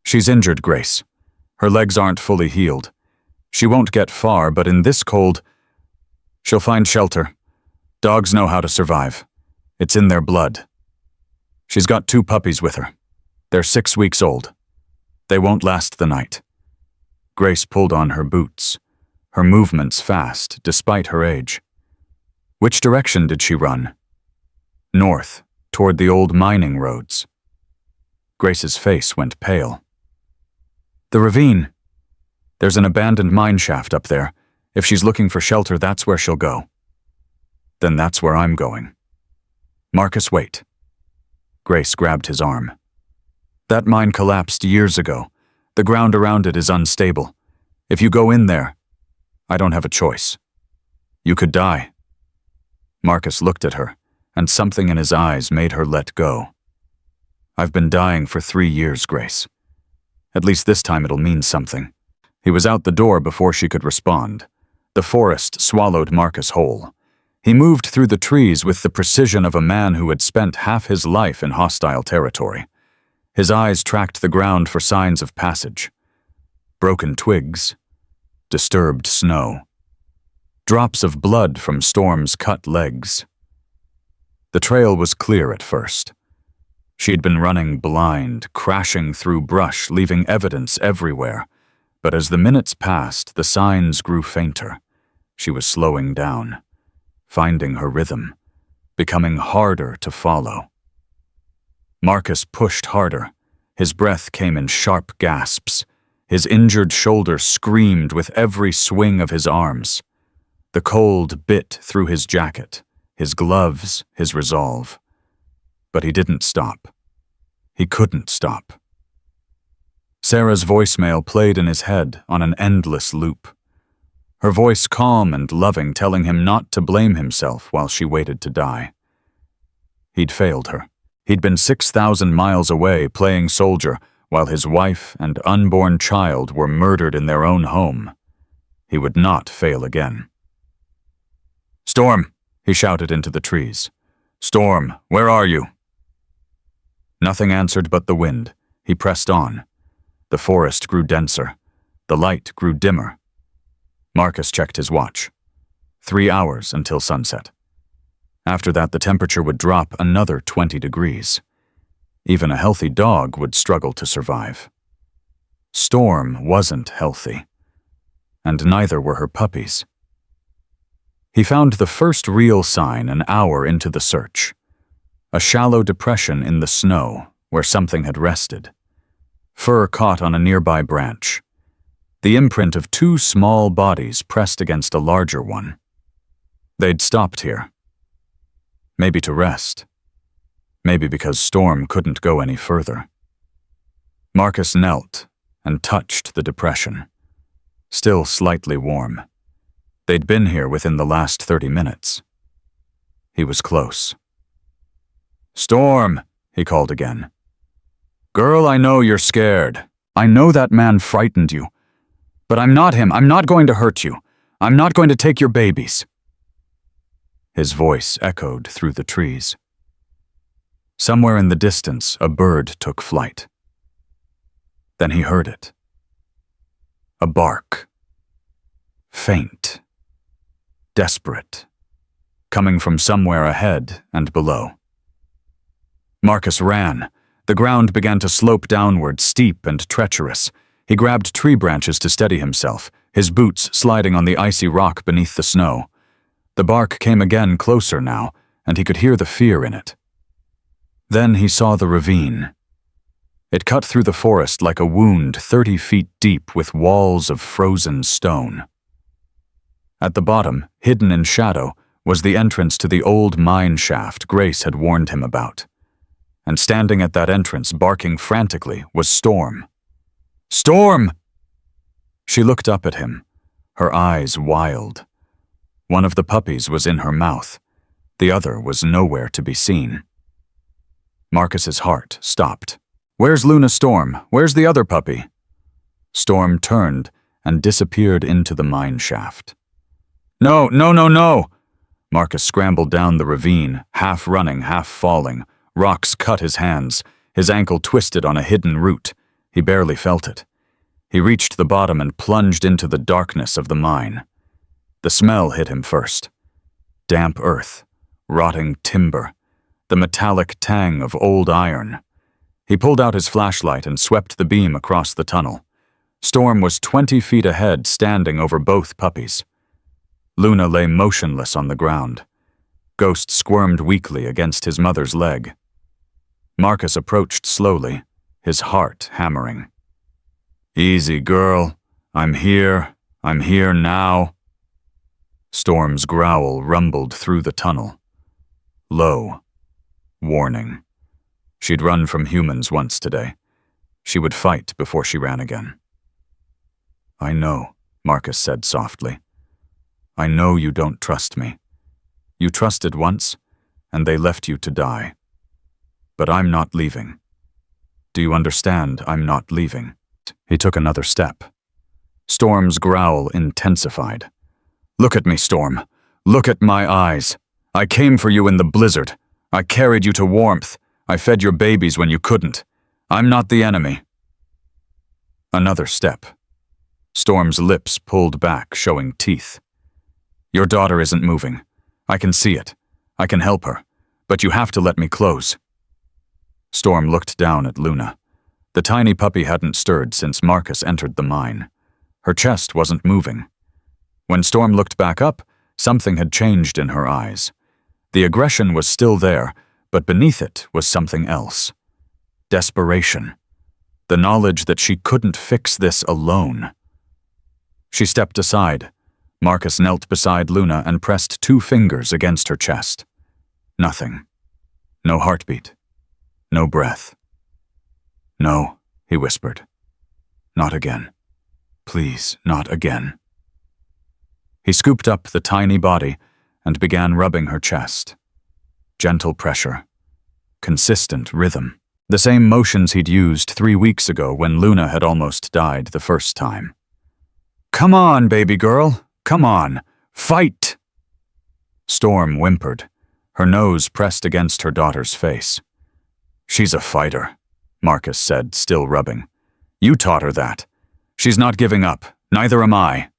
"She's injured, Grace. Her legs aren't fully healed. She won't get far, but in this cold, she'll find shelter. Dogs know how to survive. It's in their blood. She's got 2 puppies with her. They're 6 weeks old. They won't last the night." Grace pulled on her boots, her movements fast despite her age. Which direction did she run? North, toward the old mining roads. Grace's face went pale. "The ravine. There's an abandoned mine shaft up there. If she's looking for shelter, that's where she'll go." "Then that's where I'm going." "Marcus, wait." Grace grabbed his arm. "That mine collapsed years ago. The ground around it is unstable. If you go in there, I don't have a choice. You could die." Marcus looked at her, and something in his eyes made her let go. "I've been dying for 3 years, Grace. At least this time it'll mean something." He was out the door before she could respond. The forest swallowed Marcus whole. He moved through the trees with the precision of a man who had spent half his life in hostile territory. His eyes tracked the ground for signs of passage. Broken twigs, disturbed snow, drops of blood from Storm's cut legs. The trail was clear at first. She'd been running blind, crashing through brush, leaving evidence everywhere. But as the minutes passed, the signs grew fainter. She was slowing down, finding her rhythm, becoming harder to follow. Marcus pushed harder. His breath came in sharp gasps. His injured shoulder screamed with every swing of his arms. The cold bit through his jacket, his gloves, his resolve. But he didn't stop. He couldn't stop. Sarah's voicemail played in his head on an endless loop. Her voice calm and loving, telling him not to blame himself while she waited to die. He'd failed her. He'd been 6,000 miles away playing soldier while his wife and unborn child were murdered in their own home. He would not fail again. "Storm!" he shouted into the trees. "Storm, where are you?" Nothing answered but the wind. He pressed on. The forest grew denser. The light grew dimmer. Marcus checked his watch. 3 hours until sunset. After that, the temperature would drop another 20 degrees. Even a healthy dog would struggle to survive. Storm wasn't healthy, and neither were her puppies. He found the first real sign an hour into the search. A shallow depression in the snow where something had rested. Fur caught on a nearby branch. The imprint of 2 small bodies pressed against a larger one. They'd stopped here. Maybe to rest. Maybe because Storm couldn't go any further. Marcus knelt and touched the depression. Still slightly warm. They'd been here within the last 30 minutes. He was close. "Storm!" he called again. "Girl, I know you're scared. I know that man frightened you. But I'm not him. I'm not going to hurt you. I'm not going to take your babies." His voice echoed through the trees. Somewhere in the distance, a bird took flight. Then he heard it. A bark. Faint. Desperate. Coming from somewhere ahead and below. Marcus ran. The ground began to slope downward, steep and treacherous. He grabbed tree branches to steady himself, his boots sliding on the icy rock beneath the snow. The bark came again, closer now, and he could hear the fear in it. Then he saw the ravine. It cut through the forest like a wound 30 feet deep with walls of frozen stone. At the bottom, hidden in shadow, was the entrance to the old mine shaft Grace had warned him about. And standing at that entrance, barking frantically, was Storm. "Storm!" She looked up at him, her eyes wild. One of the puppies was in her mouth. The other was nowhere to be seen. Marcus's heart stopped. "Where's Luna, Storm? Where's the other puppy?" Storm turned and disappeared into the mine shaft. "No, no, no, no!" Marcus scrambled down the ravine, half running, half falling. Rocks cut his hands. His ankle twisted on a hidden root. He barely felt it. He reached the bottom and plunged into the darkness of the mine. The smell hit him first. Damp earth, rotting timber, the metallic tang of old iron. He pulled out his flashlight and swept the beam across the tunnel. Storm was 20 feet ahead, standing over both puppies. Luna lay motionless on the ground. Ghost squirmed weakly against his mother's leg. Marcus approached slowly, his heart hammering. "Easy, girl. I'm here. I'm here now." Storm's growl rumbled through the tunnel. Low. Warning. She'd run from humans once today. She would fight before she ran again. "I know," Marcus said softly. "I know you don't trust me. You trusted once, and they left you to die. But I'm not leaving. Do you understand? I'm not leaving." He took another step. Storm's growl intensified. "Look at me, Storm. Look at my eyes. I came for you in the blizzard. I carried you to warmth. I fed your babies when you couldn't. I'm not the enemy." Another step. Storm's lips pulled back, showing teeth. "Your daughter isn't moving. I can see it. I can help her. But you have to let me close." Storm looked down at Luna. The tiny puppy hadn't stirred since Marcus entered the mine. Her chest wasn't moving. When Storm looked back up, something had changed in her eyes. The aggression was still there, but beneath it was something else. Desperation. the knowledge that she couldn't fix this alone. She stepped aside. Marcus knelt beside Luna and pressed 2 fingers against her chest. Nothing. No heartbeat. No breath. "No," he whispered. "Not again. Please, not again." He scooped up the tiny body and began rubbing her chest. Gentle pressure. Consistent rhythm. The same motions he'd used 3 weeks ago when Luna had almost died the first time. "Come on, baby girl. Come on. Fight!" Storm whimpered, her nose pressed against her daughter's face. "She's a fighter," Marcus said, still rubbing. "You taught her that. She's not giving up. Neither am I."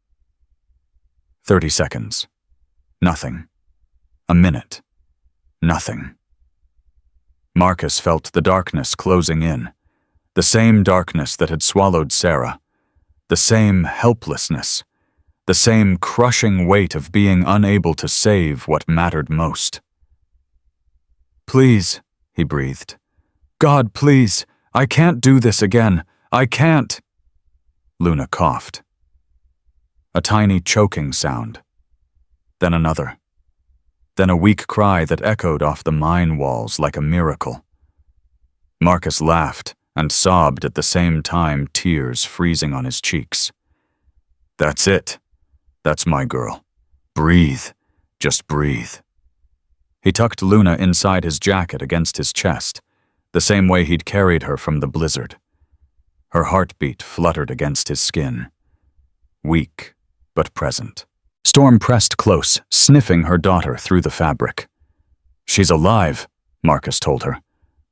30 seconds. Nothing. A minute. Nothing. Marcus felt the darkness closing in. The same darkness that had swallowed Sarah. The same helplessness. The same crushing weight of being unable to save what mattered most. "Please," he breathed. "God, please. I can't do this again. I can't." Luna coughed. A tiny choking sound. Then another. Then a weak cry that echoed off the mine walls like a miracle. Marcus laughed and sobbed at the same time, tears freezing on his cheeks. "That's it. That's my girl. Breathe. Just breathe." He tucked Luna inside his jacket against his chest, the same way he'd carried her from the blizzard. Her heartbeat fluttered against his skin. Weak, but present. Storm pressed close, sniffing her daughter through the fabric. "She's alive," Marcus told her.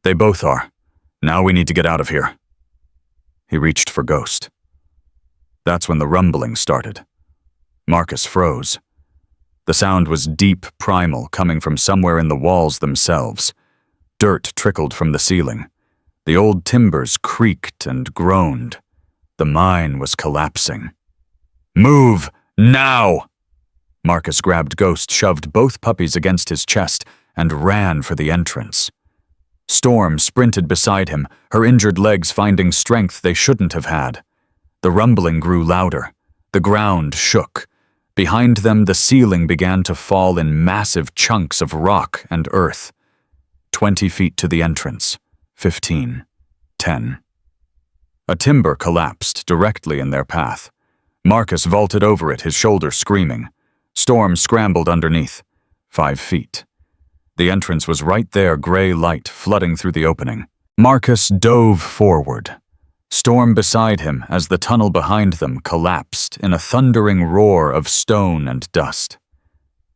"They both are. Now we need to get out of here." He reached for Ghost. That's when the rumbling started. Marcus froze. The sound was deep, primal, coming from somewhere in the walls themselves. Dirt trickled from the ceiling. The old timbers creaked and groaned. The mine was collapsing. "Move! Now!" Marcus grabbed Ghost, shoved both puppies against his chest, and ran for the entrance. Storm sprinted beside him, her injured legs finding strength they shouldn't have had. The rumbling grew louder. The ground shook. Behind them, the ceiling began to fall in massive chunks of rock and earth. 20 feet to the entrance. 15. 10. A timber collapsed directly in their path. Marcus vaulted over it, his shoulder screaming. Storm scrambled underneath. 5 feet. The entrance was right there, gray light flooding through the opening. Marcus dove forward. Storm beside him as the tunnel behind them collapsed in a thundering roar of stone and dust.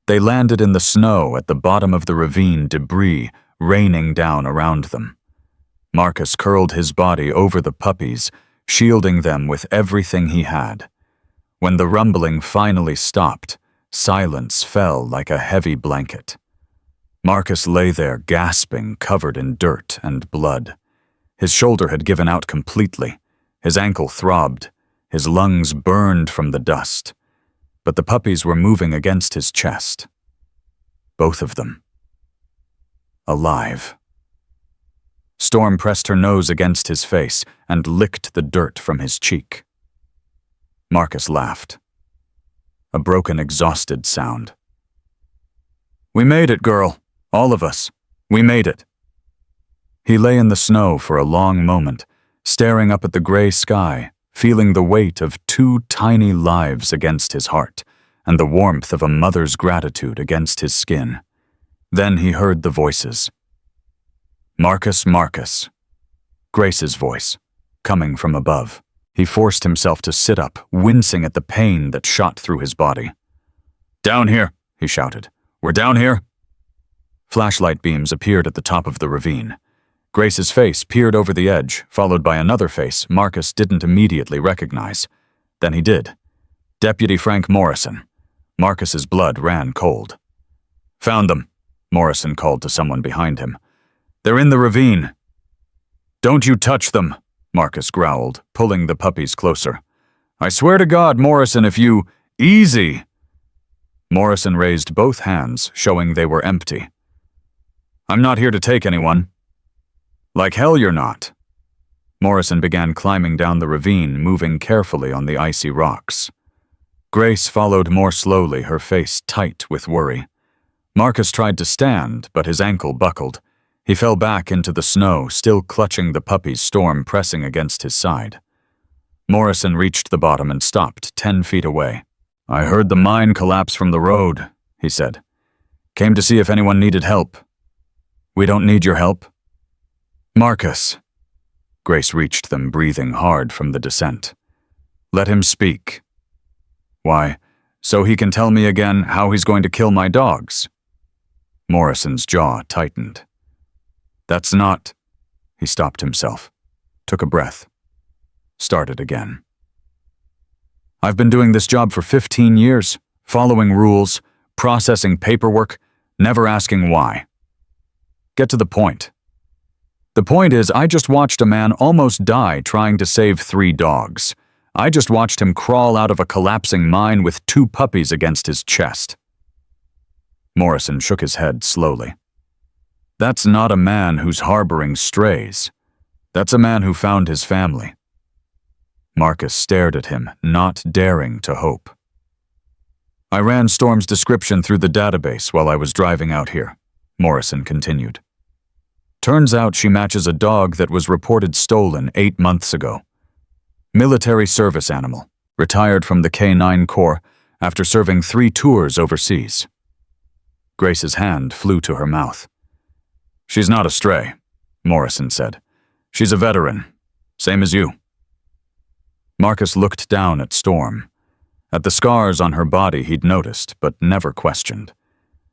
They landed in the snow at the bottom of the ravine, debris raining down around them. Marcus curled his body over the puppies, shielding them with everything he had. When the rumbling finally stopped, silence fell like a heavy blanket. Marcus lay there gasping, covered in dirt and blood. His shoulder had given out completely. His ankle throbbed. His lungs burned from the dust. But the puppies were moving against his chest. Both of them. Alive. Storm pressed her nose against his face and licked the dirt from his cheek. Marcus laughed. A broken, exhausted sound. "We made it, girl. All of us. We made it." He lay in the snow for a long moment, staring up at the gray sky, feeling the weight of 2 tiny lives against his heart, and the warmth of a mother's gratitude against his skin. Then he heard the voices. "Marcus, Marcus." Grace's voice, coming from above. He forced himself to sit up, wincing at the pain that shot through his body. "Down here," he shouted. "We're down here." Flashlight beams appeared at the top of the ravine. Grace's face peered over the edge, followed by another face Marcus didn't immediately recognize. Then he did. Deputy Frank Morrison. Marcus's blood ran cold. "Found them," Morrison called to someone behind him. "They're in the ravine." "Don't you touch them," Marcus growled, pulling the puppies closer. "I swear to God, Morrison, if you— Easy!" Morrison raised both hands, showing they were empty. "I'm not here to take anyone." "Like hell you're not." Morrison began climbing down the ravine, moving carefully on the icy rocks. Grace followed more slowly, her face tight with worry. Marcus tried to stand, but his ankle buckled. He fell back into the snow, still clutching the puppy's Storm pressing against his side. Morrison reached the bottom and stopped 10 feet away. "I heard the mine collapse from the road," he said. "Came to see if anyone needed help." "We don't need your help." "Marcus." Grace reached them, breathing hard from the descent. "Let him speak." "Why, so he can tell me again how he's going to kill my dogs?" Morrison's jaw tightened. "That's not—" He stopped himself, took a breath, started again. "I've been doing this job for 15 years, following rules, processing paperwork, never asking why. Get to the point. The point is, I just watched a man almost die trying to save 3 dogs. I just watched him crawl out of a collapsing mine with 2 puppies against his chest." Morrison shook his head slowly. "That's not a man who's harboring strays. That's a man who found his family." Marcus stared at him, not daring to hope. "I ran Storm's description through the database while I was driving out here," Morrison continued. "Turns out she matches a dog that was reported stolen 8 months ago. Military service animal, retired from the K-9 Corps after serving 3 tours overseas." Grace's hand flew to her mouth. "She's not a stray," Morrison said. "She's a veteran, same as you." Marcus looked down at Storm, at the scars on her body he'd noticed but never questioned,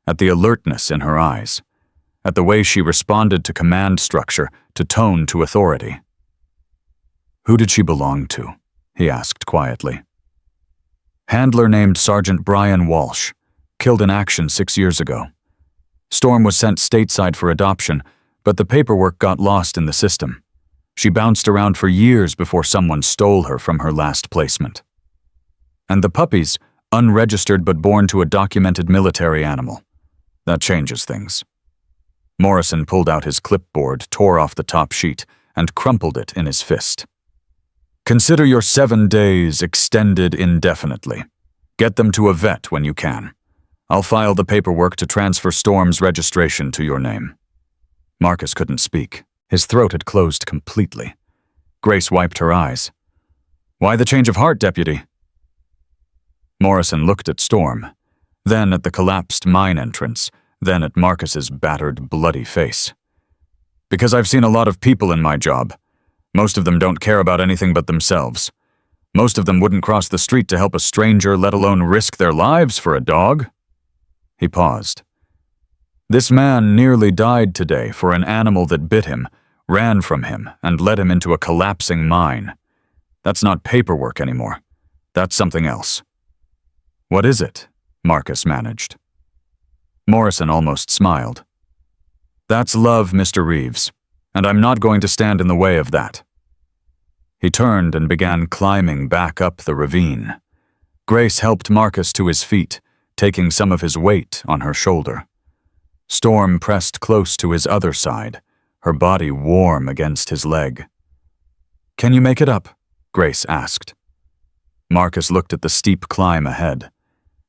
at the alertness in her eyes, at the way she responded to command structure, to tone to authority. "Who did she belong to?" he asked quietly. "Handler named Sergeant Brian Walsh, killed in action 6 years ago. Storm was sent stateside for adoption, but the paperwork got lost in the system. She bounced around for years before someone stole her from her last placement. And the puppies, unregistered but born to a documented military animal. That changes things." Morrison pulled out his clipboard, tore off the top sheet, and crumpled it in his fist. "Consider your 7 days extended indefinitely. Get them to a vet when you can. I'll file the paperwork to transfer Storm's registration to your name." Marcus couldn't speak. His throat had closed completely. Grace wiped her eyes. "Why the change of heart, Deputy?" Morrison looked at Storm, then at the collapsed mine entrance, then at Marcus's battered, bloody face. "Because I've seen a lot of people in my job. Most of them don't care about anything but themselves. Most of them wouldn't cross the street to help a stranger, let alone risk their lives for a dog." He paused. "This man nearly died today for an animal that bit him, ran from him, and led him into a collapsing mine. That's not paperwork anymore. That's something else." "What is it?" Marcus managed. Morrison almost smiled. "That's love, Mr. Reeves, and I'm not going to stand in the way of that." He turned and began climbing back up the ravine. Grace helped Marcus to his feet, taking some of his weight on her shoulder. Storm pressed close to his other side, her body warm against his leg. "Can you make it up?" Grace asked. Marcus looked at the steep climb ahead,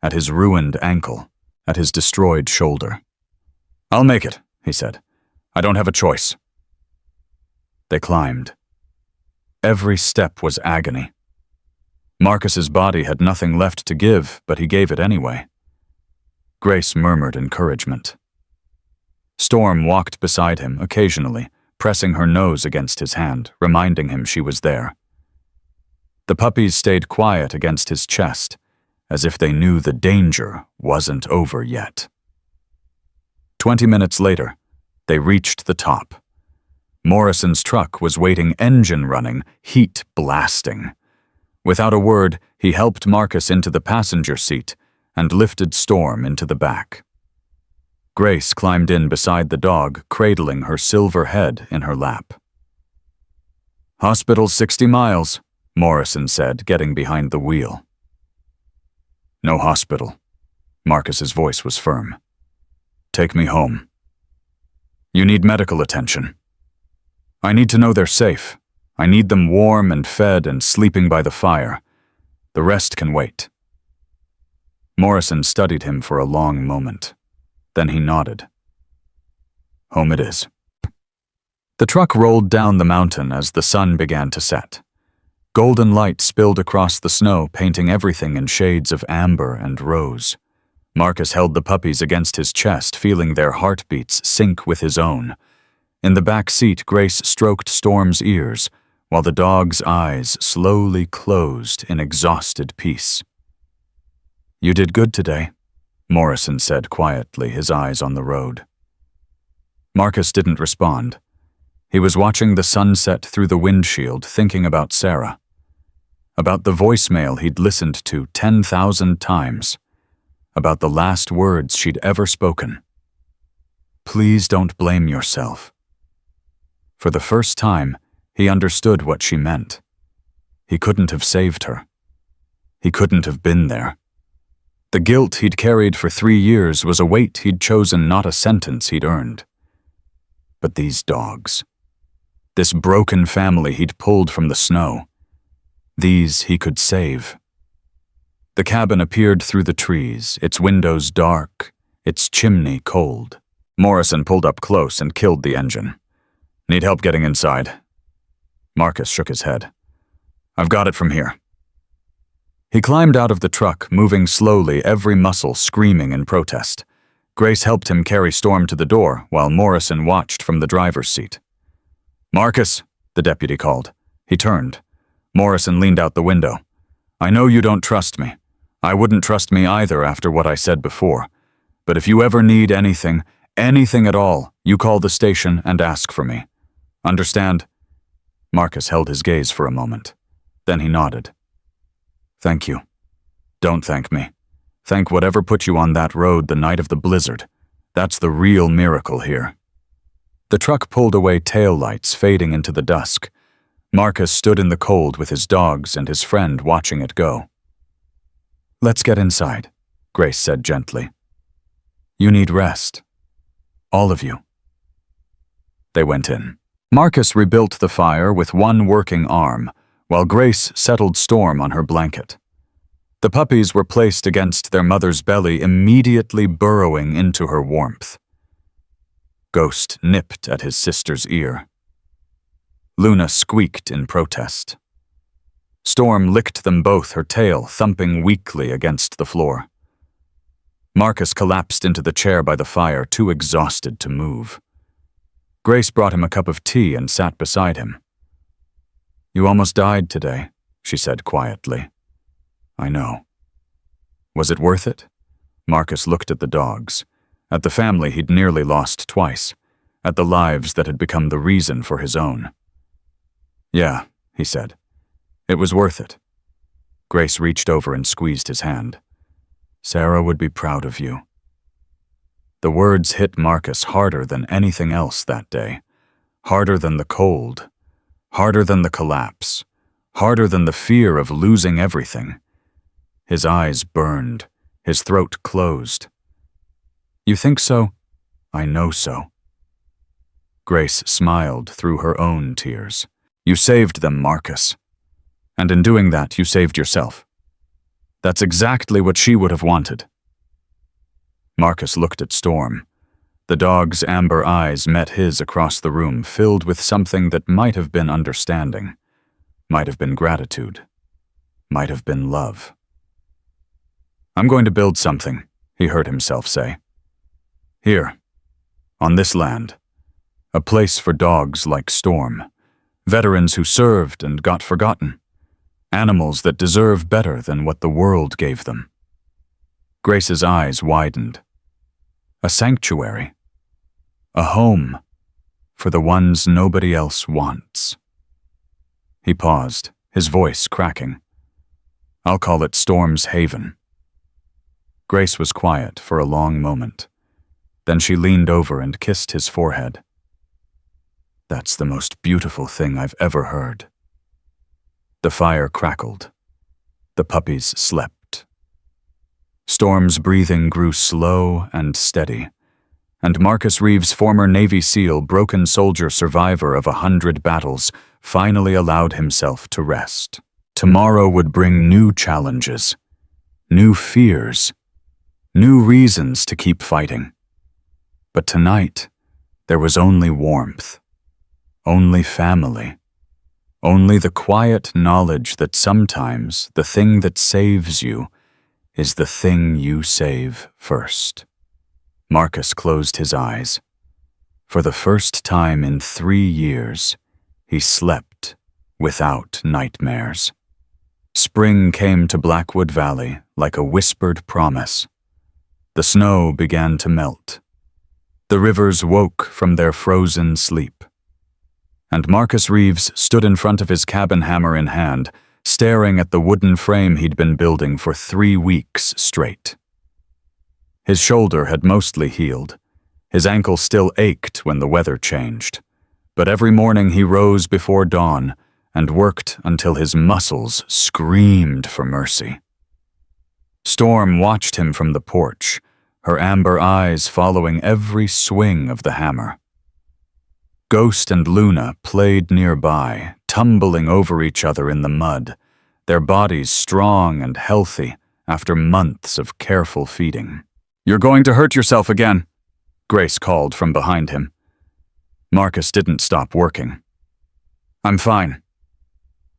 at his ruined ankle, at his destroyed shoulder. "I'll make it," he said. "I don't have a choice." They climbed. Every step was agony. Marcus's body had nothing left to give, but he gave it anyway. Grace murmured encouragement. Storm walked beside him occasionally, pressing her nose against his hand, reminding him she was there. The puppies stayed quiet against his chest, as if they knew the danger wasn't over yet. 20 minutes later, they reached the top. Morrison's truck was waiting, engine running, heat blasting. Without a word, he helped Marcus into the passenger seat and lifted Storm into the back. Grace climbed in beside the dog, cradling her silver head in her lap. "Hospital's 60 miles, Morrison said, getting behind the wheel. "No hospital." Marcus's voice was firm. "Take me home. You need medical attention. I need to know they're safe. I need them warm and fed and sleeping by the fire. The rest can wait." Morrison studied him for a long moment. Then he nodded. "Home it is." The truck rolled down the mountain as the sun began to set. Golden light spilled across the snow, painting everything in shades of amber and rose. Marcus held the puppies against his chest, feeling their heartbeats sync with his own. In the back seat, Grace stroked Storm's ears, while the dog's eyes slowly closed in exhausted peace. "You did good today," Morrison said quietly, his eyes on the road. Marcus didn't respond. He was watching the sunset through the windshield, thinking about Sarah. About the voicemail he'd listened to 10,000 times. About the last words she'd ever spoken. "Please don't blame yourself." For the first time, he understood what she meant. He couldn't have saved her. He couldn't have been there. The guilt he'd carried for 3 years was a weight he'd chosen, not a sentence he'd earned. But these dogs. This broken family he'd pulled from the snow. These he could save. The cabin appeared through the trees, its windows dark, its chimney cold. Morrison pulled up close and killed the engine. "Need help getting inside?" Marcus shook his head. "I've got it from here." He climbed out of the truck, moving slowly, every muscle screaming in protest. Grace helped him carry Storm to the door, while Morrison watched from the driver's seat. "Marcus," the deputy called. He turned. Morrison leaned out the window. "I know you don't trust me. I wouldn't trust me either after what I said before. But if you ever need anything at all, you call the station and ask for me. Understand?" Marcus held his gaze for a moment. Then he nodded. "Thank you. Don't thank me. Thank whatever put you on that road the night of the blizzard. That's the real miracle here." The truck pulled away, taillights fading into the dusk. Marcus stood in the cold with his dogs and his friend watching it go. "Let's get inside," Grace said gently. "You need rest. All of you." They went in. Marcus rebuilt the fire with one working arm, while Grace settled Storm on her blanket. The puppies were placed against their mother's belly, immediately burrowing into her warmth. Ghost nipped at his sister's ear. Luna squeaked in protest. Storm licked them both, her tail thumping weakly against the floor. Marcus collapsed into the chair by the fire, too exhausted to move. Grace brought him a cup of tea and sat beside him. "You almost died today," she said quietly. "I know." Was it worth it? Marcus looked at the dogs, at the family he'd nearly lost twice, at the lives that had become the reason for his own. "Yeah," he said. "It was worth it." Grace reached over and squeezed his hand. "Sarah would be proud of you." The words hit Marcus harder than anything else that day, harder than the cold, harder than the collapse, harder than the fear of losing everything. His eyes burned, his throat closed. "You think so? I know so." Grace smiled through her own tears. "You saved them, Marcus. And in doing that, you saved yourself. That's exactly what she would have wanted." Marcus looked at Storm. The dog's amber eyes met his across the room, filled with something that might have been understanding, might have been gratitude, might have been love. "I'm going to build something," he heard himself say. "Here, on this land, a place for dogs like Storm, veterans who served and got forgotten, animals that deserve better than what the world gave them." Grace's eyes widened. A sanctuary. A home for the ones nobody else wants. He paused, his voice cracking. "I'll call it Storm's Haven." Grace was quiet for a long moment. Then she leaned over and kissed his forehead. "That's the most beautiful thing I've ever heard." The fire crackled. The puppies slept. Storm's breathing grew slow and steady, and Marcus Reeves' former Navy SEAL, broken soldier survivor of 100 battles, finally allowed himself to rest. Tomorrow would bring new challenges, new fears, new reasons to keep fighting. But tonight, there was only warmth, only family, only the quiet knowledge that sometimes the thing that saves you is the thing you save first. Marcus closed his eyes. For the first time in 3 years, he slept without nightmares. Spring came to Blackwood Valley like a whispered promise. The snow began to melt. The rivers woke from their frozen sleep. And Marcus Reeves stood in front of his cabin, hammer in hand, staring at the wooden frame he'd been building for 3 weeks straight. His shoulder had mostly healed. His ankle still ached when the weather changed. But every morning he rose before dawn and worked until his muscles screamed for mercy. Storm watched him from the porch, her amber eyes following every swing of the hammer. Ghost and Luna played nearby, tumbling over each other in the mud, their bodies strong and healthy after months of careful feeding. "You're going to hurt yourself again," Grace called from behind him. Marcus didn't stop working. "I'm fine.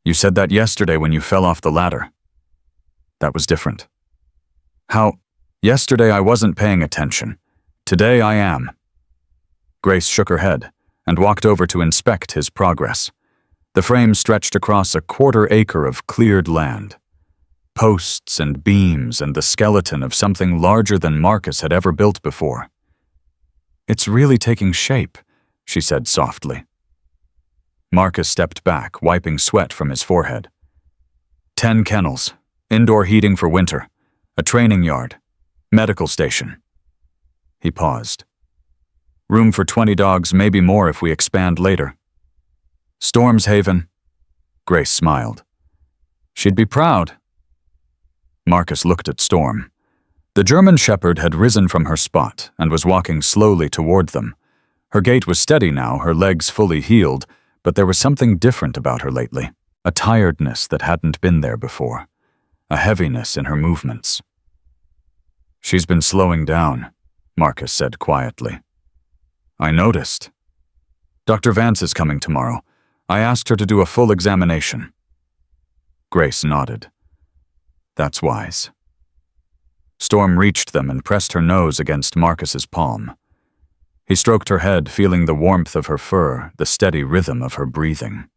You said that yesterday when you fell off the ladder." That was different. "How? Yesterday I wasn't paying attention. Today I am." Grace shook her head and walked over to inspect his progress. The frame stretched across a 1/4 acre of cleared land. Posts and beams and the skeleton of something larger than Marcus had ever built before. "It's really taking shape," she said softly. Marcus stepped back, wiping sweat from his forehead. 10 kennels, indoor heating for winter, a training yard, medical station. He paused. "Room for 20 dogs, maybe more if we expand later." "Storm's Haven." Grace smiled. "She'd be proud." Marcus looked at Storm. The German shepherd had risen from her spot and was walking slowly toward them. Her gait was steady now, her legs fully healed, but there was something different about her lately, a tiredness that hadn't been there before, a heaviness in her movements. "She's been slowing down," Marcus said quietly. "I noticed. Dr. Vance is coming tomorrow. I asked her to do a full examination." Grace nodded. "That's wise." Storm reached them and pressed her nose against Marcus's palm. He stroked her head, feeling the warmth of her fur, the steady rhythm of her breathing.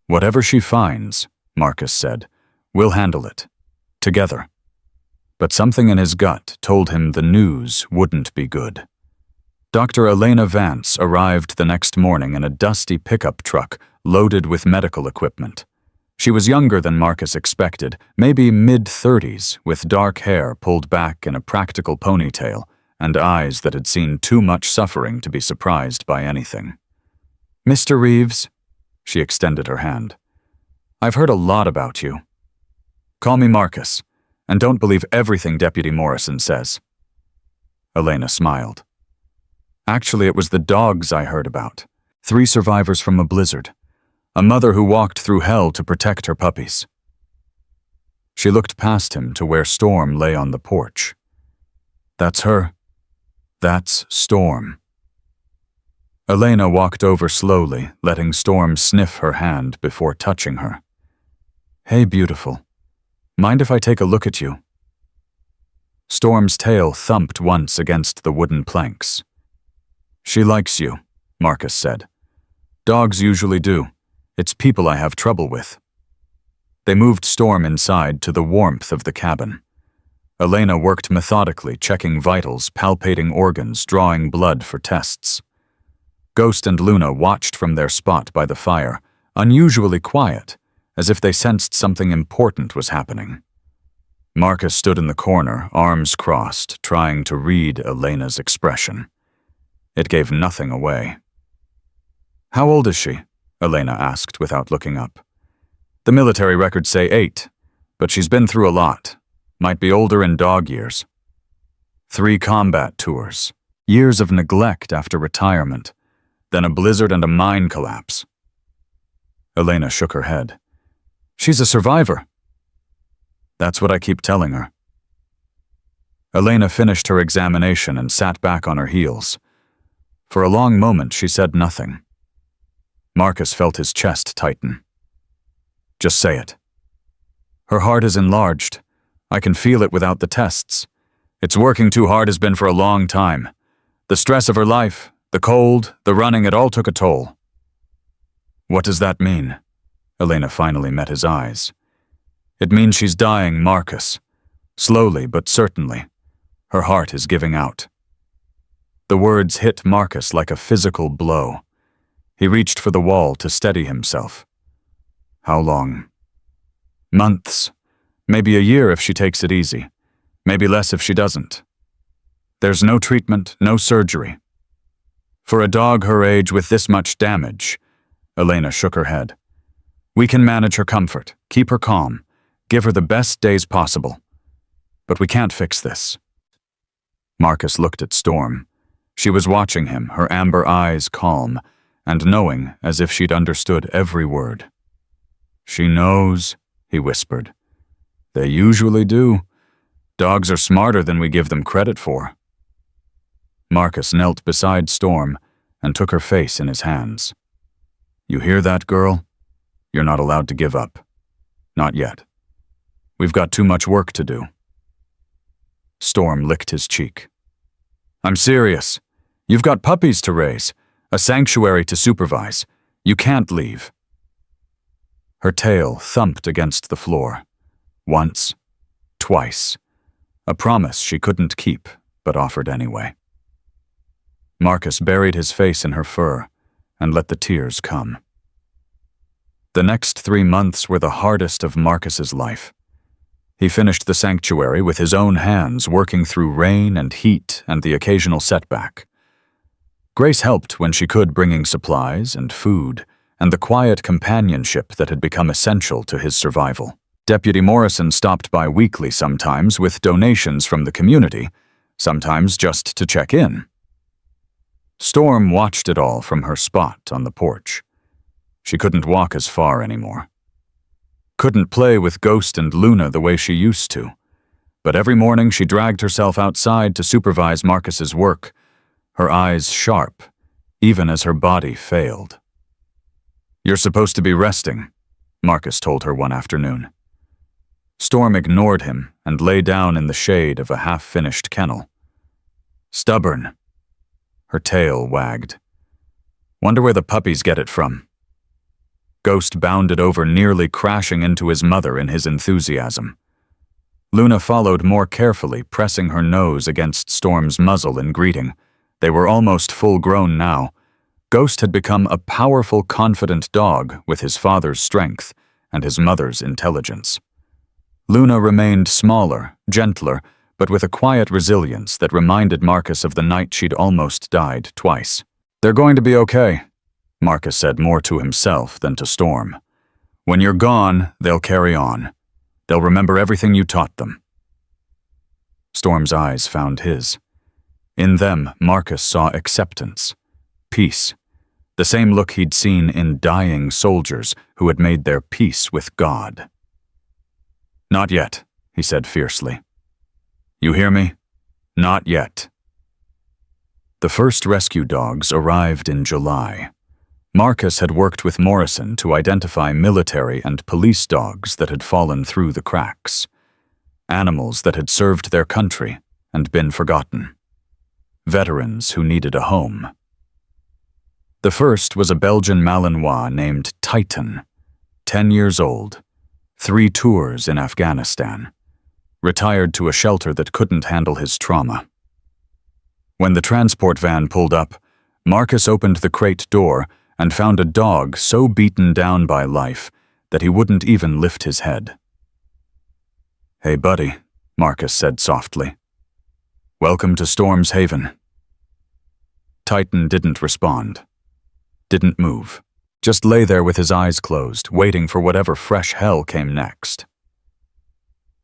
"Whatever she finds," Marcus said, "we'll handle it. Together." But something in his gut told him the news wouldn't be good. Dr. Elena Vance arrived the next morning in a dusty pickup truck loaded with medical equipment. She was younger than Marcus expected, maybe mid-30s, with dark hair pulled back in a practical ponytail and eyes that had seen too much suffering to be surprised by anything. "Mr. Reeves," she extended her hand. "I've heard a lot about you. Call me Marcus, and don't believe everything Deputy Morrison says." Elena smiled. "Actually, it was the dogs I heard about. 3 survivors from a blizzard. A mother who walked through hell to protect her puppies." She looked past him to where Storm lay on the porch. "That's her. That's Storm." Elena walked over slowly, letting Storm sniff her hand before touching her. "Hey, beautiful. Mind if I take a look at you?" Storm's tail thumped once against the wooden planks. "She likes you," Marcus said. "Dogs usually do. It's people I have trouble with." They moved Storm inside to the warmth of the cabin. Elena worked methodically, checking vitals, palpating organs, drawing blood for tests. Ghost and Luna watched from their spot by the fire, unusually quiet, as if they sensed something important was happening. Marcus stood in the corner, arms crossed, trying to read Elena's expression. It gave nothing away. "How old is she?" Elena asked without looking up. "The military records say 8, but she's been through a lot. Might be older in dog years." 3 combat tours, Years of neglect after retirement, then a blizzard and a mine collapse. Elena shook her head. She's a survivor. That's what I keep telling her. Elena finished her examination and sat back on her heels. For a long moment, she said nothing. Marcus felt his chest tighten. Just say it. Her heart is enlarged. I can feel it without the tests. It's working too hard has been for a long time. The stress of her life, the cold, the running, it all took a toll. What does that mean? Elena finally met his eyes. It means she's dying, Marcus. Slowly but certainly. Her heart is giving out. The words hit Marcus like a physical blow. He reached for the wall to steady himself. How long? Months. Maybe a year if she takes it easy. Maybe less if she doesn't. There's no treatment, no surgery. For a dog her age with this much damage, Elena shook her head. We can manage her comfort, keep her calm, give her the best days possible. But we can't fix this. Marcus looked at Storm. She was watching him, her amber eyes calm, and knowing as if she'd understood every word. She knows, he whispered. They usually do. Dogs are smarter than we give them credit for. Marcus knelt beside Storm and took her face in his hands. You hear that, girl? You're not allowed to give up. Not yet. We've got too much work to do. Storm licked his cheek. I'm serious. You've got puppies to raise, a sanctuary to supervise. You can't leave. Her tail thumped against the floor. Once, twice. A promise she couldn't keep, but offered anyway. Marcus buried his face in her fur and let the tears come. The next 3 months were the hardest of Marcus's life. He finished the sanctuary with his own hands, working through rain and heat and the occasional setback. Grace helped when she could, bringing supplies and food and the quiet companionship that had become essential to his survival. Deputy Morrison stopped by weekly sometimes with donations from the community, sometimes just to check in. Storm watched it all from her spot on the porch. She couldn't walk as far anymore. Couldn't play with Ghost and Luna the way she used to. But every morning she dragged herself outside to supervise Marcus's work, her eyes sharp, even as her body failed. You're supposed to be resting, Marcus told her one afternoon. Storm ignored him and lay down in the shade of a half-finished kennel. Stubborn. Her tail wagged. Wonder where the puppies get it from. Ghost bounded over, nearly crashing into his mother in his enthusiasm. Luna followed more carefully, pressing her nose against Storm's muzzle in greeting. They were almost full-grown now. Ghost had become a powerful, confident dog with his father's strength and his mother's intelligence. Luna remained smaller, gentler, but with a quiet resilience that reminded Marcus of the night she'd almost died twice. They're going to be okay, Marcus said more to himself than to Storm. When you're gone, they'll carry on. They'll remember everything you taught them. Storm's eyes found his. In them, Marcus saw acceptance, peace, the same look he'd seen in dying soldiers who had made their peace with God. Not yet, he said fiercely. You hear me? Not yet. The first rescue dogs arrived in July. Marcus had worked with Morrison to identify military and police dogs that had fallen through the cracks. Animals that had served their country and been forgotten. Veterans who needed a home. The first was a Belgian Malinois named Titan, 10 years old, 3 tours in Afghanistan, retired to a shelter that couldn't handle his trauma. When the transport van pulled up, Marcus opened the crate door and found a dog so beaten down by life that he wouldn't even lift his head. Hey, buddy, Marcus said softly. Welcome to Storm's Haven. Titan didn't respond. Didn't move. Just lay there with his eyes closed, waiting for whatever fresh hell came next.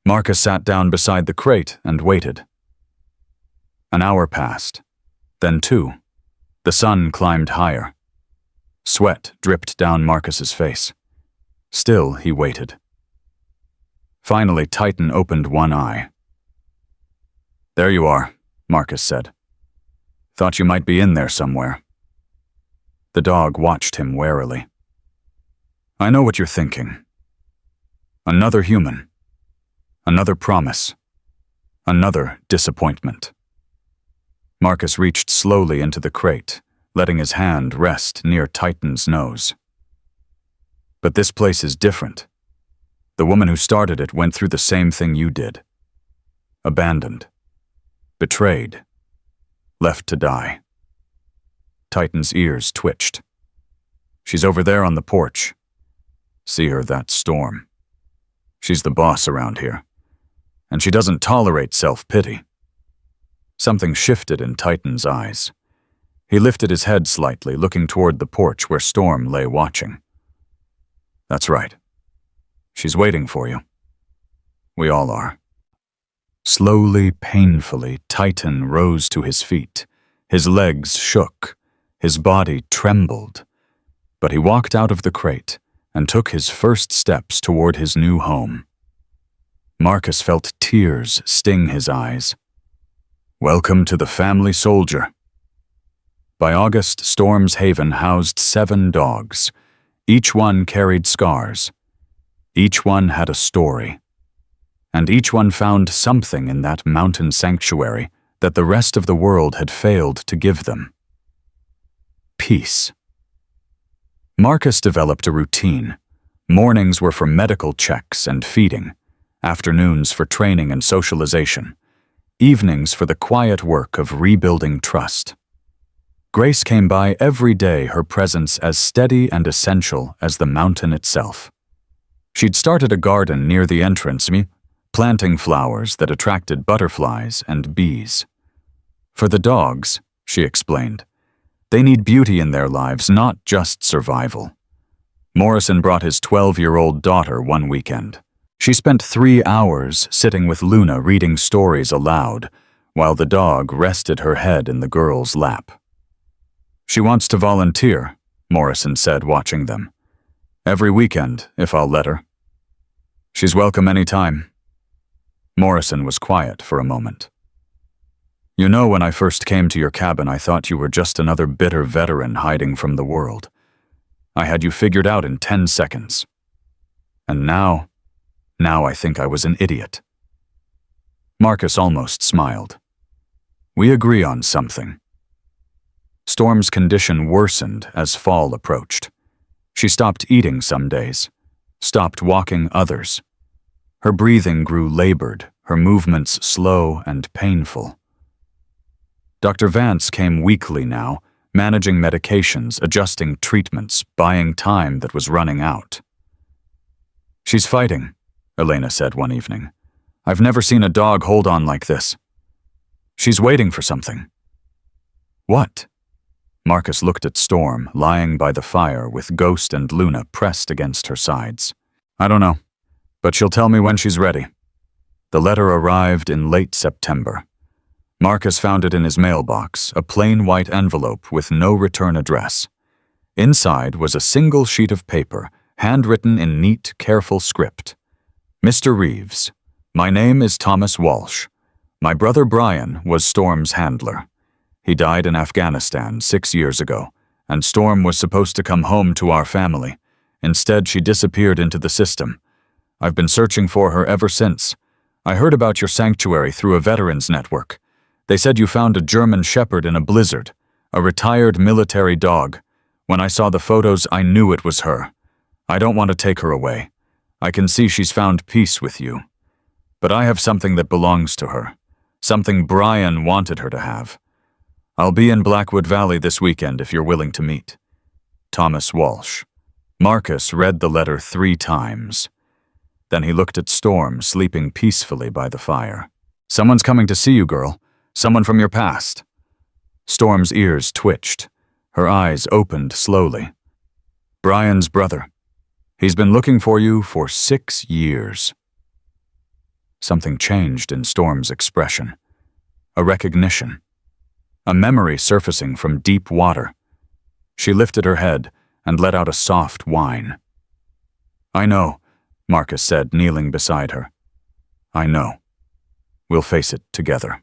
Marcus sat down beside the crate and waited. An hour passed. Then 2. The sun climbed higher. Sweat dripped down Marcus's face. Still, he waited. Finally, Titan opened one eye. "There you are," Marcus said. "Thought you might be in there somewhere." The dog watched him warily. "I know what you're thinking. Another human. Another promise. Another disappointment." Marcus reached slowly into the crate, letting his hand rest near Titan's nose. "But this place is different. The woman who started it went through the same thing you did. Abandoned. Betrayed. Left to die." Titan's ears twitched. "She's over there on the porch. See her, that Storm. She's the boss around here. And she doesn't tolerate self-pity." Something shifted in Titan's eyes. He lifted his head slightly, looking toward the porch where Storm lay watching. "That's right. She's waiting for you. We all are." Slowly, painfully, Titan rose to his feet. His legs shook. His body trembled. But he walked out of the crate and took his first steps toward his new home. Marcus felt tears sting his eyes. Welcome to the family soldier. By August, Storm's Haven housed 7 dogs. Each one carried scars. Each one had a story. And each one found something in that mountain sanctuary that the rest of the world had failed to give them. Peace. Marcus developed a routine. Mornings were for medical checks and feeding, afternoons for training and socialization, evenings for the quiet work of rebuilding trust. Grace came by every day, her presence as steady and essential as the mountain itself. She'd started a garden near the entrance, planting flowers that attracted butterflies and bees. For the dogs, she explained, they need beauty in their lives, not just survival. Morrison brought his 12-year-old daughter one weekend. She spent 3 hours sitting with Luna reading stories aloud, while the dog rested her head in the girl's lap. "She wants to volunteer," Morrison said, watching them. "Every weekend, if I'll let her. She's welcome any time." Morrison was quiet for a moment. "You know, when I first came to your cabin, I thought you were just another bitter veteran hiding from the world. I had you figured out in 10 seconds. And now I think I was an idiot." Marcus almost smiled. "We agree on something." Storm's condition worsened as fall approached. She stopped eating some days, stopped walking others. Her breathing grew labored, her movements slow and painful. Dr. Vance came weekly now, managing medications, adjusting treatments, buying time that was running out. "She's fighting," Elena said one evening. "I've never seen a dog hold on like this. She's waiting for something." "What?" Marcus looked at Storm, lying by the fire with Ghost and Luna pressed against her sides. "I don't know, but she'll tell me when she's ready." The letter arrived in late September. Marcus found it in his mailbox, a plain white envelope with no return address. Inside was a single sheet of paper, handwritten in neat, careful script. "Mr. Reeves, my name is Thomas Walsh. My brother Brian was Storm's handler. He died in Afghanistan 6 years ago, and Storm was supposed to come home to our family. Instead, she disappeared into the system. I've been searching for her ever since. I heard about your sanctuary through a veterans network. They said you found a German shepherd in a blizzard, a retired military dog. When I saw the photos, I knew it was her. I don't want to take her away. I can see she's found peace with you. But I have something that belongs to her, something Brian wanted her to have. I'll be in Blackwood Valley this weekend if you're willing to meet. Thomas Walsh." Marcus read the letter 3 times. Then he looked at Storm, sleeping peacefully by the fire. "Someone's coming to see you, girl. Someone from your past." Storm's ears twitched. Her eyes opened slowly. "Brian's brother. He's been looking for you for 6 years." Something changed in Storm's expression. A recognition. a memory surfacing from deep water. She lifted her head and let out a soft whine. "I know," Marcus said, kneeling beside her. "I know. We'll face it together."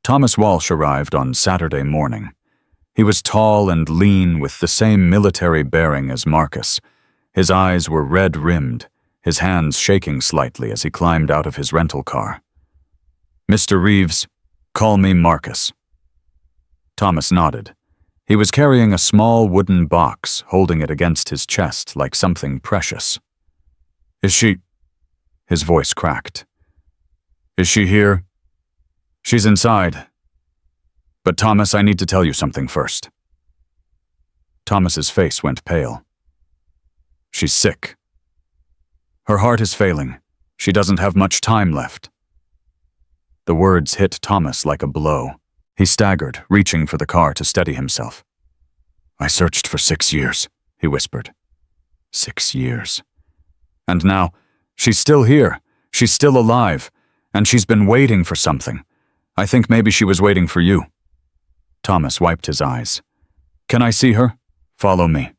Thomas Walsh arrived on Saturday morning. He was tall and lean with the same military bearing as Marcus. His eyes were red-rimmed, his hands shaking slightly as he climbed out of his rental car. "Mr. Reeves, call me Marcus." Thomas nodded. He was carrying a small wooden box, holding it against his chest like something precious. "Is she—" His voice cracked. "Is she here?" "She's inside. But Thomas, I need to tell you something first." Thomas's face went pale. "She's sick. Her heart is failing. She doesn't have much time left." The words hit Thomas like a blow. He staggered, reaching for the car to steady himself. "I searched for 6 years," he whispered. 6 years. And now, she's still here. She's still alive. And she's been waiting for something. I think maybe she was waiting for you." Thomas wiped his eyes. "Can I see her? Follow me."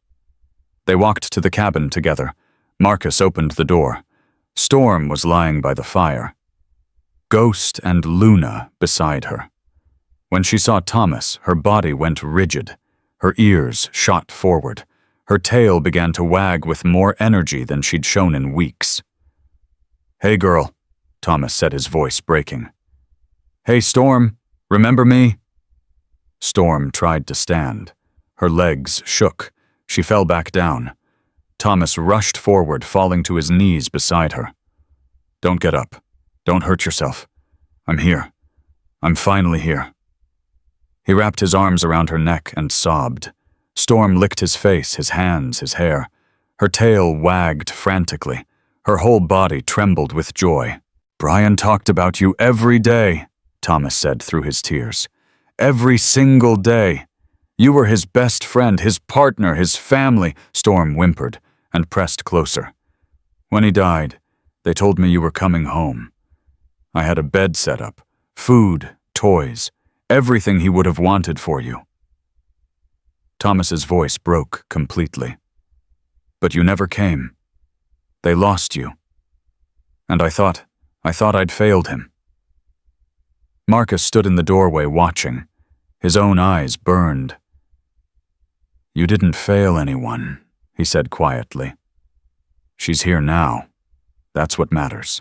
They walked to the cabin together. Marcus opened the door. Storm was lying by the fire. Ghost and Luna beside her. When she saw Thomas, her body went rigid. Her ears shot forward. Her tail began to wag with more energy than she'd shown in weeks. "Hey, girl," Thomas said, his voice breaking. "Hey, Storm, remember me?" Storm tried to stand. Her legs shook. She fell back down. Thomas rushed forward, falling to his knees beside her. "Don't get up. Don't hurt yourself. I'm here. I'm finally here." He wrapped his arms around her neck and sobbed. Storm licked his face, his hands, his hair. Her tail wagged frantically. Her whole body trembled with joy. "Brian talked about you every day," Thomas said through his tears. "Every single day. You were his best friend, his partner, his family," Storm whimpered and pressed closer. "When he died, they told me you were coming home. I had a bed set up, food, toys, everything he would have wanted for you." Thomas's voice broke completely. "But you never came. They lost you. And I thought I'd failed him." Marcus stood in the doorway watching. His own eyes burned. "You didn't fail anyone," he said quietly. "She's here now. That's what matters."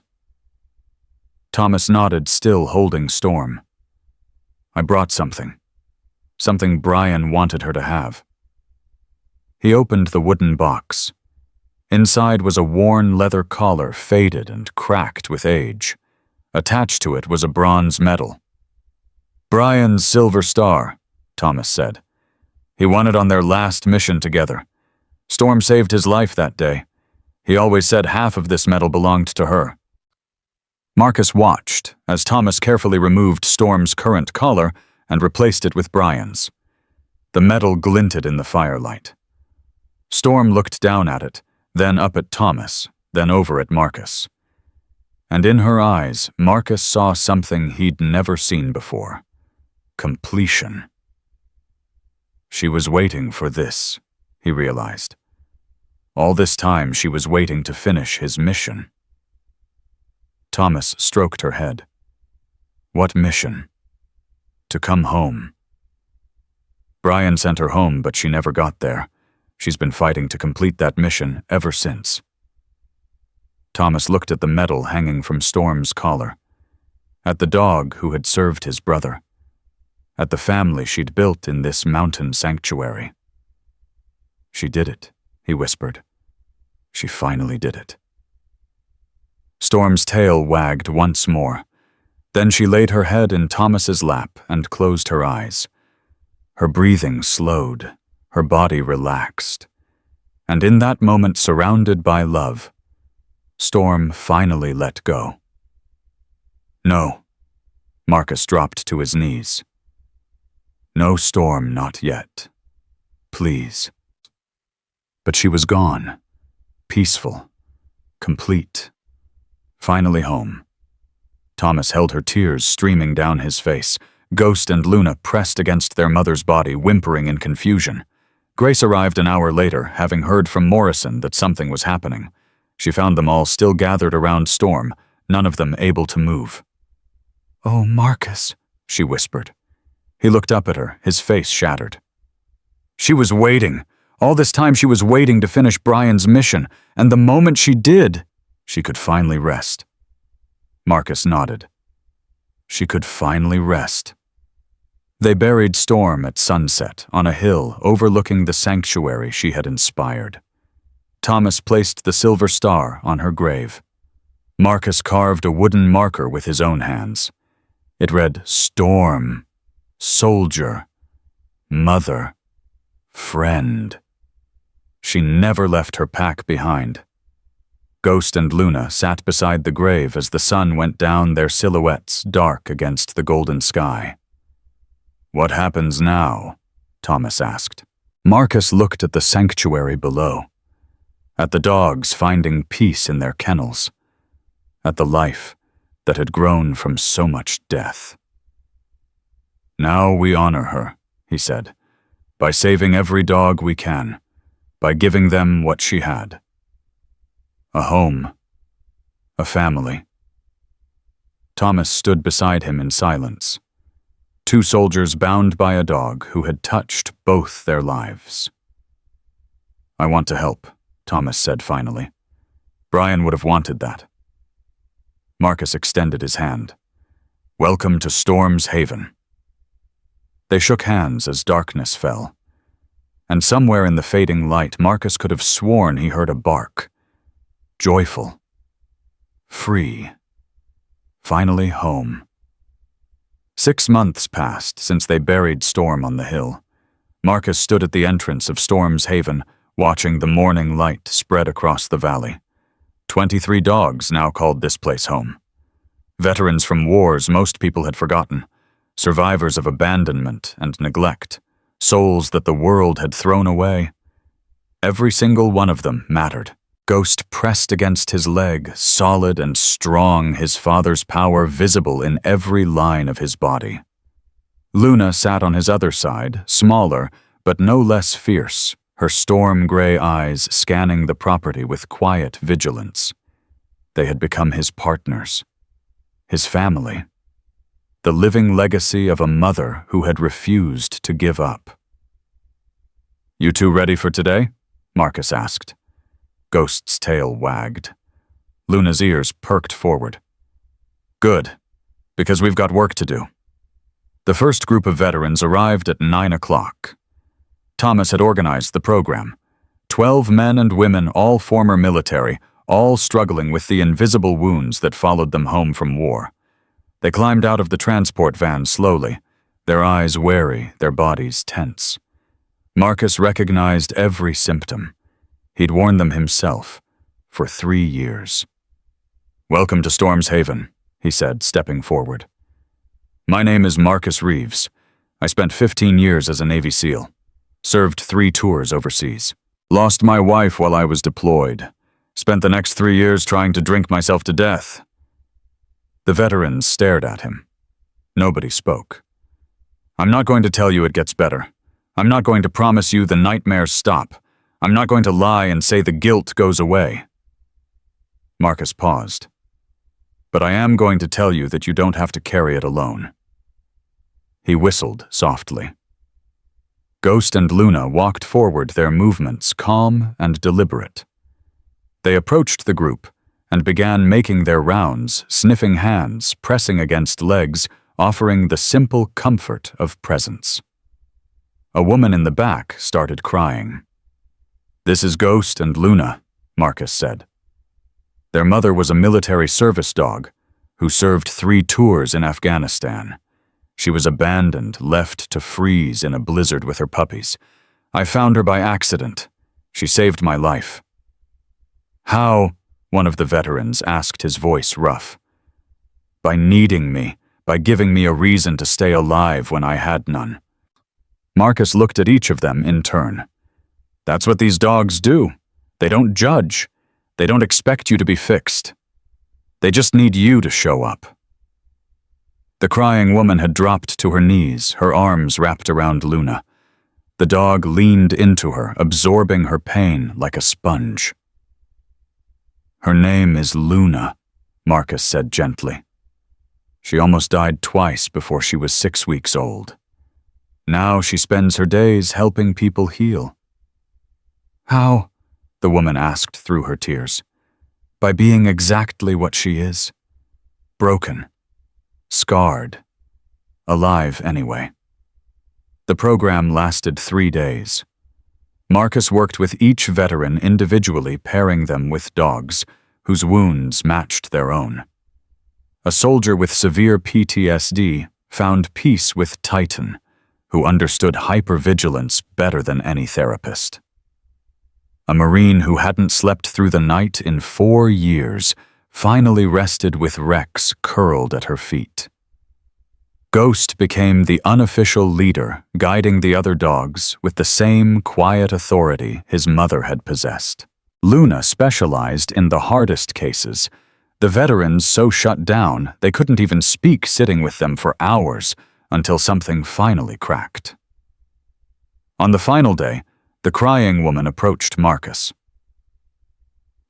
Thomas nodded, still holding Storm. "I brought something. Something Brian wanted her to have." He opened the wooden box. Inside was a worn leather collar, faded and cracked with age. Attached to it was a bronze medal. "Brian's Silver Star," Thomas said. "He won it on their last mission together. Storm saved his life that day. He always said half of this medal belonged to her." Marcus watched as Thomas carefully removed Storm's current collar and replaced it with Brian's. The medal glinted in the firelight. Storm looked down at it, then up at Thomas, then over at Marcus. And in her eyes, Marcus saw something he'd never seen before. Completion. She was waiting for this, he realized. All this time she was waiting to finish his mission. Thomas stroked her head. What mission? To come home. Brian sent her home, but she never got there. She's been fighting to complete that mission ever since. Thomas looked at the medal hanging from Storm's collar, at the dog who had served his brother, at the family she'd built in this mountain sanctuary. She did it, he whispered. She finally did it. Storm's tail wagged once more. Then she laid her head in Thomas's lap and closed her eyes. Her breathing slowed, her body relaxed. And in that moment, surrounded by love, Storm finally let go. No. Marcus dropped to his knees. No, Storm, not yet. Please. But she was gone. Peaceful. Complete. Finally home. Thomas held her, tears streaming down his face. Ghost and Luna pressed against their mother's body, whimpering in confusion. Grace arrived an hour later, having heard from Morrison that something was happening. She found them all still gathered around Storm, none of them able to move. "Oh, Marcus," she whispered. He looked up at her, his face shattered. She was waiting. All this time she was waiting to finish Brian's mission, and the moment she did, she could finally rest. Marcus nodded. She could finally rest. They buried Storm at sunset on a hill overlooking the sanctuary she had inspired. Thomas placed the silver star on her grave. Marcus carved a wooden marker with his own hands. It read, "Storm, soldier, mother, friend." She never left her pack behind. Ghost and Luna sat beside the grave as the sun went down, their silhouettes dark against the golden sky. "What happens now?" Thomas asked. Marcus looked at the sanctuary below, at the dogs finding peace in their kennels, at the life that had grown from so much death. "Now we honor her," he said, "by saving every dog we can, by giving them what she had. A home, a family." Thomas stood beside him in silence. Two soldiers bound by a dog who had touched both their lives. "I want to help," Thomas said finally. "Brian would have wanted that." Marcus extended his hand. "Welcome to Storm's Haven." They shook hands as darkness fell. And somewhere in the fading light, Marcus could have sworn he heard a bark. Joyful. Free. Finally home. 6 months passed since they buried Storm on the hill. Marcus stood at the entrance of Storm's Haven, watching the morning light spread across the valley. 23 dogs now called this place home. Veterans from wars most people had forgotten. Survivors of abandonment and neglect. Souls that the world had thrown away. Every single one of them mattered. Ghost pressed against his leg, solid and strong, his father's power visible in every line of his body. Luna sat on his other side, smaller, but no less fierce, her storm-gray eyes scanning the property with quiet vigilance. They had become his partners, his family, the living legacy of a mother who had refused to give up. "You two ready for today?" Marcus asked. Ghost's tail wagged. Luna's ears perked forward. "Good, because we've got work to do." The first group of veterans arrived at 9 o'clock. Thomas had organized the program. 12 men and women, all former military, all struggling with the invisible wounds that followed them home from war. They climbed out of the transport van slowly, their eyes wary, their bodies tense. Marcus recognized every symptom. He'd worn them himself for 3 years. "Welcome to Storm's Haven," he said, stepping forward. "My name is Marcus Reeves. I spent 15 years as a Navy SEAL. Served 3 tours overseas. Lost my wife while I was deployed. Spent the next 3 years trying to drink myself to death." The veterans stared at him. Nobody spoke. "I'm not going to tell you it gets better. I'm not going to promise you the nightmares stop. I'm not going to lie and say the guilt goes away." Marcus paused. "But I am going to tell you that you don't have to carry it alone." He whistled softly. Ghost and Luna walked forward, their movements calm and deliberate. They approached the group and began making their rounds, sniffing hands, pressing against legs, offering the simple comfort of presence. A woman in the back started crying. "This is Ghost and Luna," Marcus said. Their mother was a military service dog who served 3 tours in Afghanistan. She was abandoned, left to freeze in a blizzard with her puppies. "I found her by accident. She saved my life." "How?" one of the veterans asked, his voice rough. "By needing me, by giving me a reason to stay alive when I had none." Marcus looked at each of them in turn. "That's what these dogs do. They don't judge. They don't expect you to be fixed. They just need you to show up." The crying woman had dropped to her knees, her arms wrapped around Luna. The dog leaned into her, absorbing her pain like a sponge. "Her name is Luna," Marcus said gently. "She almost died twice before she was 6 weeks old. Now she spends her days helping people heal." "How?" the woman asked through her tears. "By being exactly what she is. Broken. Scarred. Alive anyway." The program lasted 3 days. Marcus worked with each veteran individually, pairing them with dogs whose wounds matched their own. A soldier with severe PTSD found peace with Titan, who understood hypervigilance better than any therapist. A Marine who hadn't slept through the night in 4 years finally rested with Rex curled at her feet. Ghost became the unofficial leader, guiding the other dogs with the same quiet authority his mother had possessed. Luna specialized in the hardest cases, the veterans so shut down they couldn't even speak, sitting with them for hours until something finally cracked. On the final day, the crying woman approached Marcus.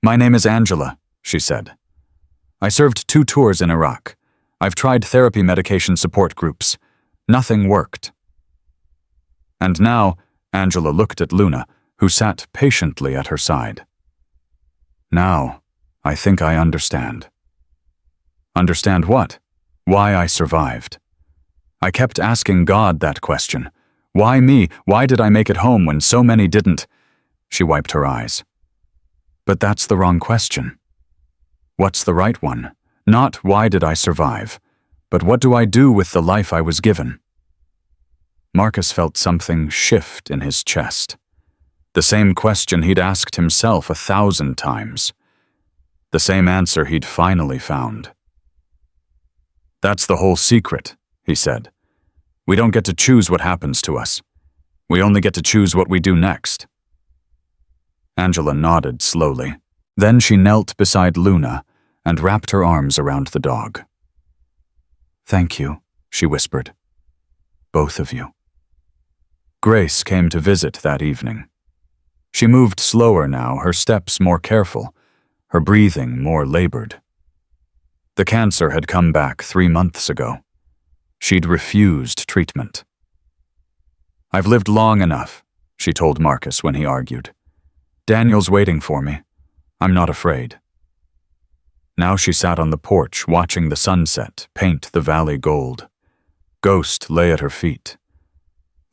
"My name is Angela," she said. "I served 2 tours in Iraq. I've tried therapy medication support groups. Nothing worked." And now, Angela looked at Luna, who sat patiently at her side. "Now, I think I understand." "Understand what?" "Why I survived. I kept asking God that question. Why me? Why did I make it home when so many didn't?" She wiped her eyes. "But that's the wrong question. What's the right one? Not why did I survive, but what do I do with the life I was given?" Marcus felt something shift in his chest. The same question he'd asked himself 1,000 times. The same answer he'd finally found. "That's the whole secret," he said. "We don't get to choose what happens to us. We only get to choose what we do next." Angela nodded slowly. Then she knelt beside Luna and wrapped her arms around the dog. "Thank you," she whispered. "Both of you." Grace came to visit that evening. She moved slower now, her steps more careful, her breathing more labored. The cancer had come back 3 months ago. She'd refused treatment. "I've lived long enough," she told Marcus when he argued. "Daniel's waiting for me. I'm not afraid." Now she sat on the porch, watching the sunset paint the valley gold. Ghost lay at her feet.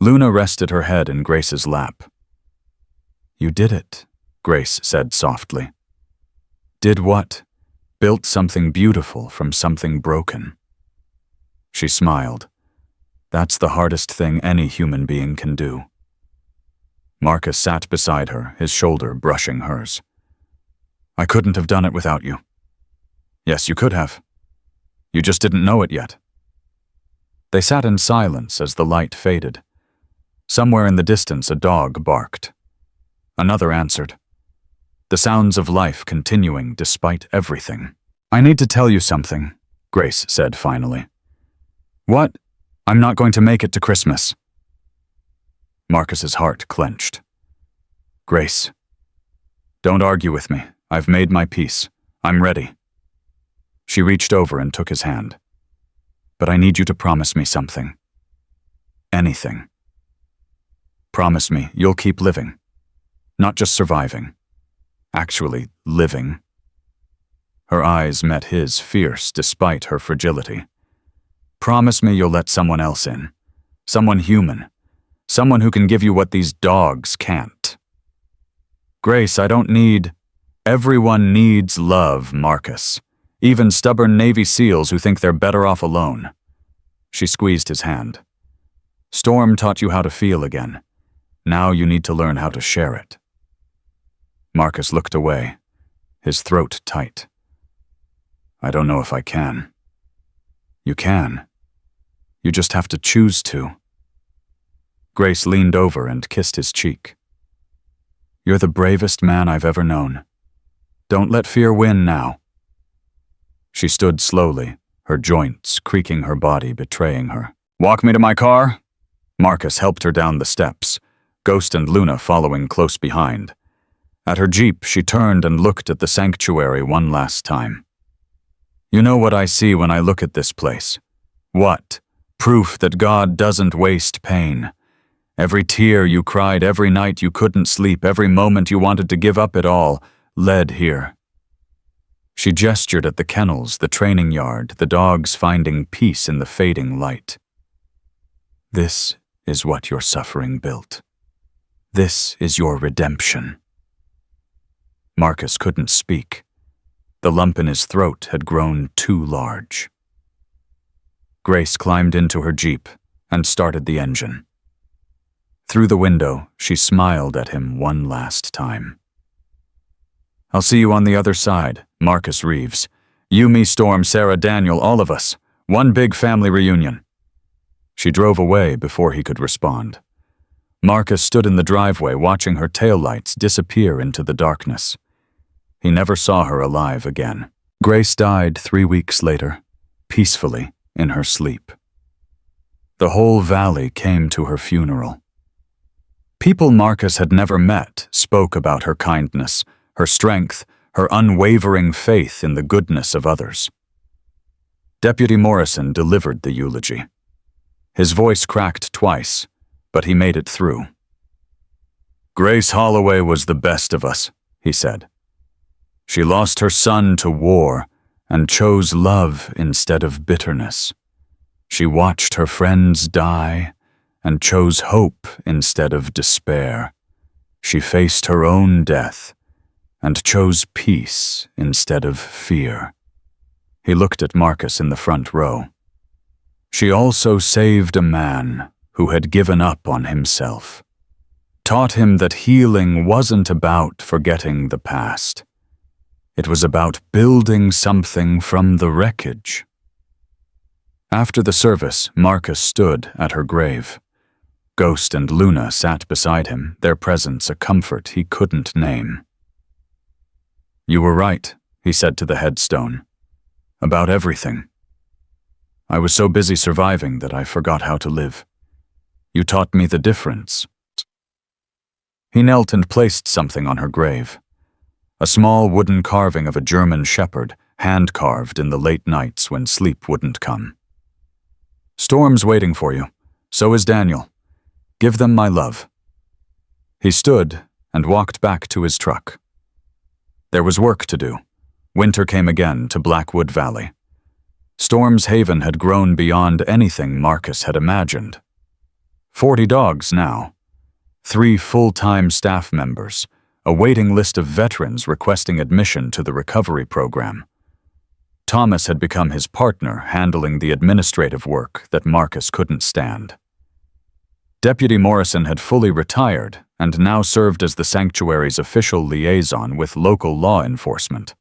Luna rested her head in Grace's lap. "You did it," Grace said softly. "Did what? Built something beautiful from something broken." She smiled. "That's the hardest thing any human being can do." Marcus sat beside her, his shoulder brushing hers. "I couldn't have done it without you." "Yes, you could have. You just didn't know it yet." They sat in silence as the light faded. Somewhere in the distance, a dog barked. Another answered. The sounds of life continuing despite everything. "I need to tell you something," Grace said finally. "What? I'm not going to make it to Christmas." Marcus's heart clenched. "Grace, don't argue with me. I've made my peace. I'm ready." She reached over and took his hand. "But I need you to promise me something. Anything. Promise me you'll keep living. Not just surviving. Actually living." Her eyes met his, fierce despite her fragility. "Promise me you'll let someone else in. Someone human. Someone who can give you what these dogs can't." "Grace, I don't need—" "Everyone needs love, Marcus. Even stubborn Navy SEALs who think they're better off alone." She squeezed his hand. "Storm taught you how to feel again. Now you need to learn how to share it." Marcus looked away, his throat tight. "I don't know if I can." "You can. You just have to choose to." Grace leaned over and kissed his cheek. "You're the bravest man I've ever known. Don't let fear win now." She stood slowly, her joints creaking, her body betraying her. "Walk me to my car?" Marcus helped her down the steps, Ghost and Luna following close behind. At her jeep, she turned and looked at the sanctuary one last time. "You know what I see when I look at this place? What? Proof that God doesn't waste pain. Every tear you cried, every night you couldn't sleep, every moment you wanted to give up it all, led here." She gestured at the kennels, the training yard, the dogs finding peace in the fading light. "This is what your suffering built. This is your redemption." Marcus couldn't speak. The lump in his throat had grown too large. Grace climbed into her jeep and started the engine. Through the window, she smiled at him one last time. "I'll see you on the other side, Marcus Reeves. You, me, Storm, Sarah, Daniel, all of us. One big family reunion." She drove away before he could respond. Marcus stood in the driveway watching her taillights disappear into the darkness. He never saw her alive again. Grace died 3 weeks later, peacefully in her sleep. The whole valley came to her funeral. People Marcus had never met spoke about her kindness, her strength, her unwavering faith in the goodness of others. Deputy Morrison delivered the eulogy. His voice cracked twice, but he made it through. "Grace Holloway was the best of us," he said. "She lost her son to war and chose love instead of bitterness. She watched her friends die and chose hope instead of despair. She faced her own death and chose peace instead of fear." He looked at Marcus in the front row. "She also saved a man who had given up on himself, taught him that healing wasn't about forgetting the past. It was about building something from the wreckage." After the service, Marcus stood at her grave. Ghost and Luna sat beside him, their presence a comfort he couldn't name. "You were right," he said to the headstone, "about everything. I was so busy surviving that I forgot how to live. You taught me the difference." He knelt and placed something on her grave. A small wooden carving of a German shepherd, hand-carved in the late nights when sleep wouldn't come. "Storm's waiting for you. So is Daniel. Give them my love." He stood and walked back to his truck. There was work to do. Winter came again to Blackwood Valley. Storm's haven had grown beyond anything Marcus had imagined. 40 dogs now. 3 full-time staff members. A waiting list of veterans requesting admission to the recovery program. Thomas had become his partner, handling the administrative work that Marcus couldn't stand. Deputy Morrison had fully retired and now served as the sanctuary's official liaison with local law enforcement.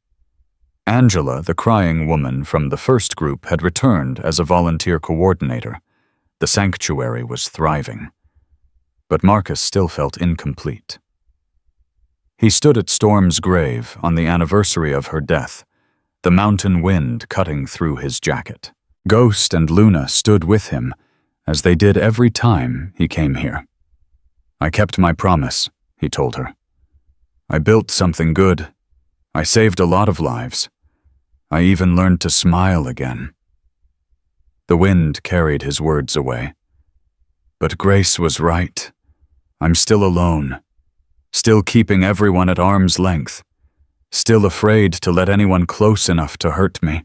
Angela, the crying woman from the first group, had returned as a volunteer coordinator. The sanctuary was thriving. But Marcus still felt incomplete. He stood at Storm's grave on the anniversary of her death, the mountain wind cutting through his jacket. Ghost and Luna stood with him, as they did every time he came here. "I kept my promise," he told her. "I built something good. I saved a lot of lives. I even learned to smile again." The wind carried his words away. "But Grace was right. I'm still alone. Still keeping everyone at arm's length, still afraid to let anyone close enough to hurt me."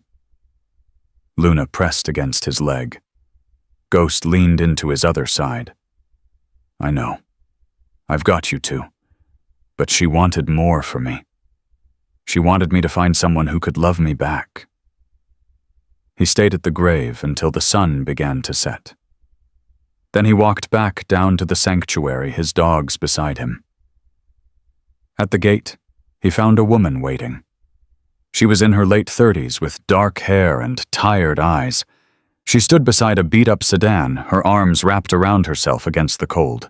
Luna pressed against his leg. Ghost leaned into his other side. "I know. I've got you two. But she wanted more for me. She wanted me to find someone who could love me back." He stayed at the grave until the sun began to set. Then he walked back down to the sanctuary, his dogs beside him. At the gate, he found a woman waiting. She was in her late 30s with dark hair and tired eyes. She stood beside a beat-up sedan, her arms wrapped around herself against the cold.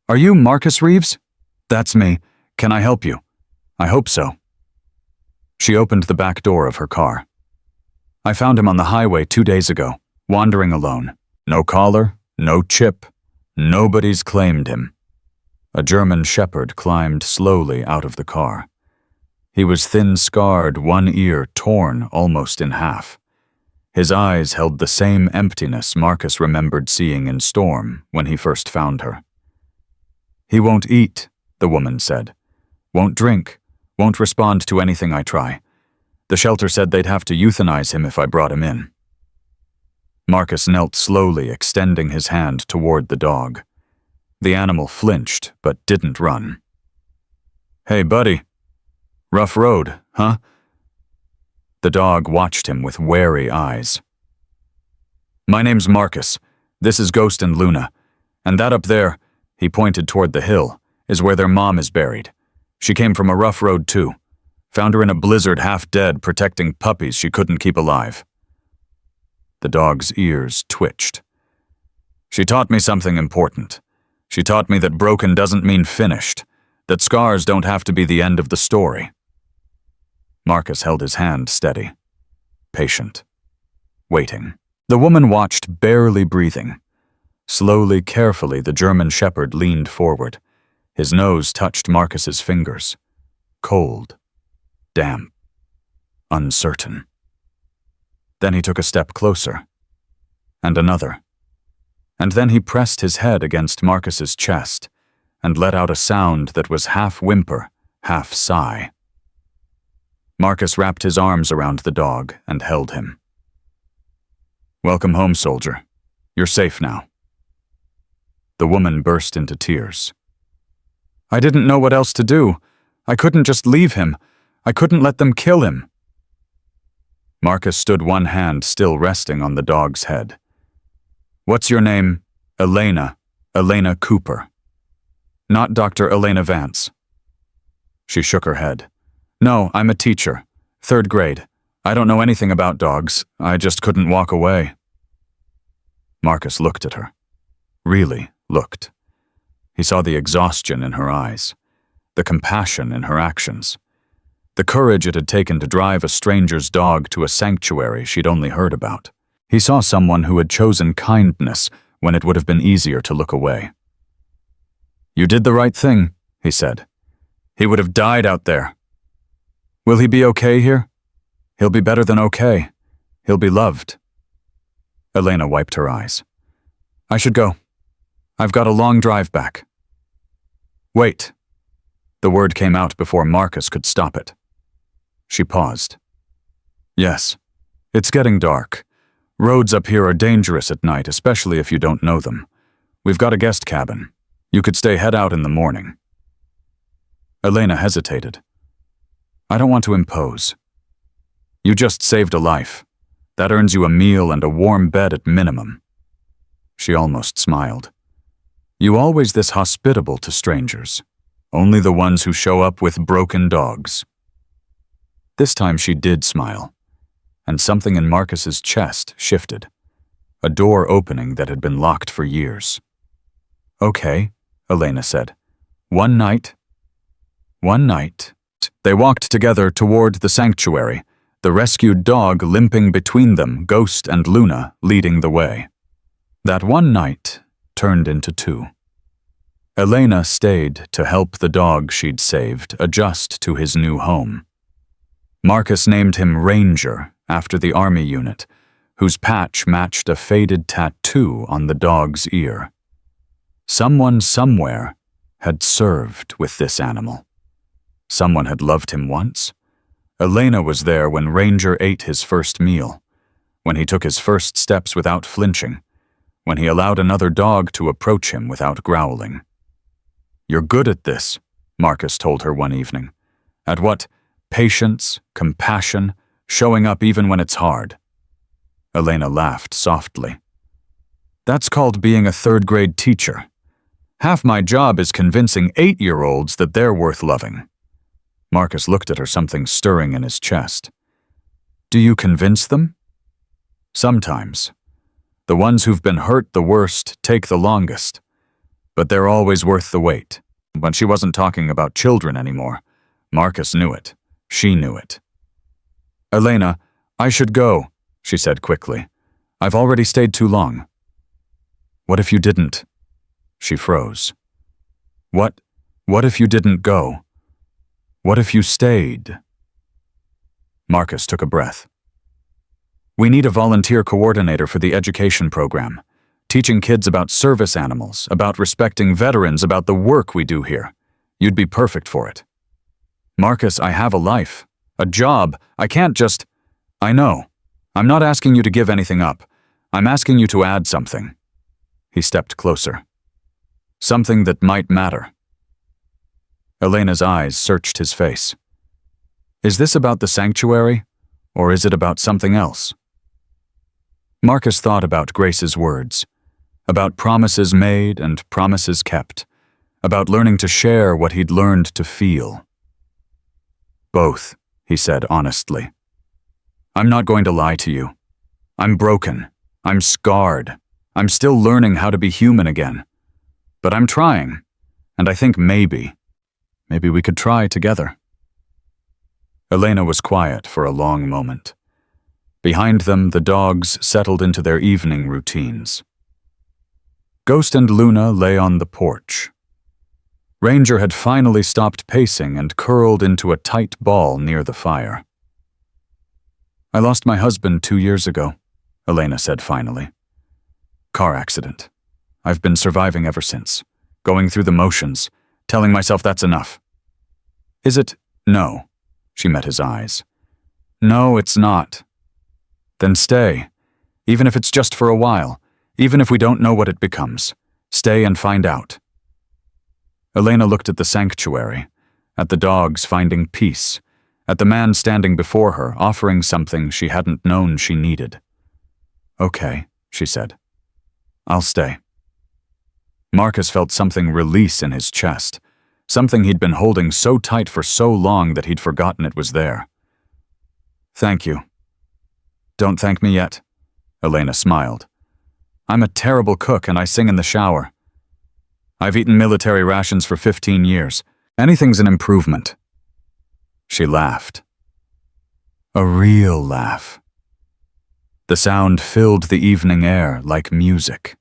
"Are you Marcus Reeves?" "That's me. Can I help you?" "I hope so." She opened the back door of her car. I found him on the highway 2 days ago, wandering alone. No collar, no chip. Nobody's claimed him. A German shepherd climbed slowly out of the car. He was thin-scarred, one ear torn almost in half. His eyes held the same emptiness Marcus remembered seeing in Storm when he first found her. "He won't eat," the woman said. "Won't drink, won't respond to anything I try. The shelter said they'd have to euthanize him if I brought him in." Marcus knelt slowly, extending his hand toward the dog. The animal flinched, but didn't run. "Hey, buddy. Rough road, huh?" The dog watched him with wary eyes. "My name's Marcus. This is Ghost and Luna. And that up there," he pointed toward the hill, "is where their mom is buried. She came from a rough road, too. Found her in a blizzard half dead, protecting puppies she couldn't keep alive." The dog's ears twitched. "She taught me something important. She taught me that broken doesn't mean finished, that scars don't have to be the end of the story." Marcus held his hand steady, patient, waiting. The woman watched, barely breathing. Slowly, carefully, the German shepherd leaned forward. His nose touched Marcus's fingers. Cold, damp, uncertain. Then he took a step closer, and another. And then he pressed his head against Marcus's chest and let out a sound that was half whimper, half sigh. Marcus wrapped his arms around the dog and held him. "Welcome home, soldier. You're safe now." The woman burst into tears. "I didn't know what else to do. I couldn't just leave him. I couldn't let them kill him." Marcus stood, one hand still resting on the dog's head. "What's your name?" "Elena. Elena Cooper." "Not Dr. Elena Vance." She shook her head. "No, I'm a teacher. 3rd grade. I don't know anything about dogs. I just couldn't walk away." Marcus looked at her. Really looked. He saw the exhaustion in her eyes, the compassion in her actions, the courage it had taken to drive a stranger's dog to a sanctuary she'd only heard about. He saw someone who had chosen kindness when it would have been easier to look away. "You did the right thing," he said. "He would have died out there. Will he be okay here? He'll be better than okay. He'll be loved." Elena wiped her eyes. "I should go. I've got a long drive back." "Wait." The word came out before Marcus could stop it. She paused. "Yes, it's getting dark. Roads up here are dangerous at night, especially if you don't know them. We've got a guest cabin. You could stay head out in the morning." Elena hesitated. "I don't want to impose. You just saved a life. That earns you a meal and a warm bed at minimum." She almost smiled. "You always this hospitable to strangers. Only the ones who show up with broken dogs." This time she did smile, and something in Marcus's chest shifted. A door opening that had been locked for years. "Okay," Elena said. "One night." One night. They walked together toward the sanctuary, the rescued dog limping between them, Ghost and Luna leading the way. That one night turned into 2. Elena stayed to help the dog she'd saved adjust to his new home. Marcus named him Ranger after the army unit, whose patch matched a faded tattoo on the dog's ear. Someone somewhere had served with this animal. Someone had loved him once. Elena was there when Ranger ate his first meal, when he took his first steps without flinching, when he allowed another dog to approach him without growling. "You're good at this," Marcus told her one evening. "At what? Patience, compassion, showing up even when it's hard." Elena laughed softly. "That's called being a 3rd grade teacher. Half my job is convincing 8-year-olds that they're worth loving." Marcus looked at her, something stirring in his chest. "Do you convince them?" "Sometimes. The ones who've been hurt the worst take the longest. But they're always worth the wait." But she wasn't talking about children anymore. Marcus knew it. She knew it. "Elena, I should go," she said quickly. "I've already stayed too long." "What if you didn't?" She froze. What if you didn't go? What if you stayed?" Marcus took a breath. "We need a volunteer coordinator for the education program, teaching kids about service animals, about respecting veterans, about the work we do here. You'd be perfect for it." "Marcus, I have a life, a job. I can't just—" "I know. I'm not asking you to give anything up. I'm asking you to add something." He stepped closer. "Something that might matter." Elena's eyes searched his face. "Is this about the sanctuary, or is it about something else?" Marcus thought about Grace's words, about promises made and promises kept, about learning to share what he'd learned to feel. "Both," he said honestly. "I'm not going to lie to you. I'm broken. I'm scarred. I'm still learning how to be human again. But I'm trying, and I think maybe we could try together." Elena was quiet for a long moment. Behind them, the dogs settled into their evening routines. Ghost and Luna lay on the porch. Ranger had finally stopped pacing and curled into a tight ball near the fire. "I lost my husband 2 years ago," Elena said finally. "Car accident. I've been surviving ever since, going through the motions, telling myself that's enough." "Is it?" "No." She met his eyes. "No, it's not." "Then stay, even if it's just for a while, even if we don't know what it becomes. Stay and find out." Elena looked at the sanctuary, at the dogs finding peace, at the man standing before her offering something she hadn't known she needed. "Okay," she said. "I'll stay." Marcus felt something release in his chest, something he'd been holding so tight for so long that he'd forgotten it was there. "Thank you." "Don't thank me yet," Elena smiled. "I'm a terrible cook and I sing in the shower. I've eaten military rations for 15 years. Anything's an improvement." She laughed. A real laugh. The sound filled the evening air like music.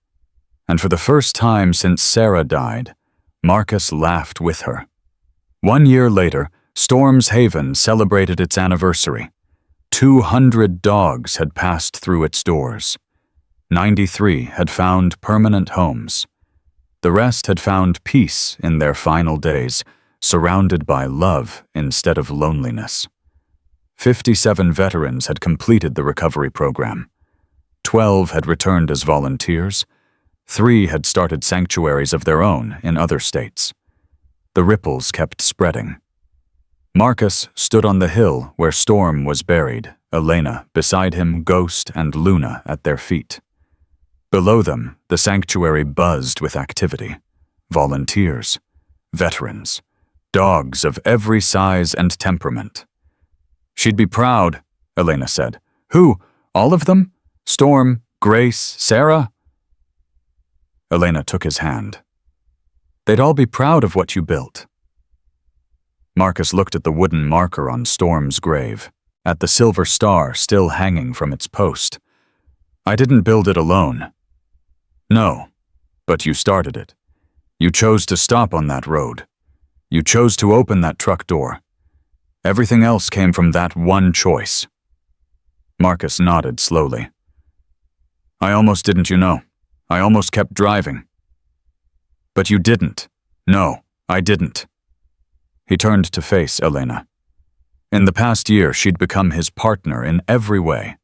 And for the first time since Sarah died, Marcus laughed with her. 1 year later, Storm's Haven celebrated its anniversary. 200 dogs had passed through its doors. 93 had found permanent homes. The rest had found peace in their final days, surrounded by love instead of loneliness. 57 veterans had completed the recovery program. 12 had returned as volunteers. 3 had started sanctuaries of their own in other states. The ripples kept spreading. Marcus stood on the hill where Storm was buried, Elena beside him, Ghost and Luna at their feet. Below them, the sanctuary buzzed with activity. Volunteers, veterans, dogs of every size and temperament. "She'd be proud," Elena said. "Who? All of them? Storm, Grace, Sarah?" Elena took his hand. "They'd all be proud of what you built." Marcus looked at the wooden marker on Storm's grave, at the silver star still hanging from its post. "I didn't build it alone." "No, but you started it. You chose to stop on that road. You chose to open that truck door. Everything else came from that one choice." Marcus nodded slowly. "I almost didn't, you know. I almost kept driving." "But you didn't." "No, I didn't." He turned to face Elena. In the past year, she'd become his partner in every way.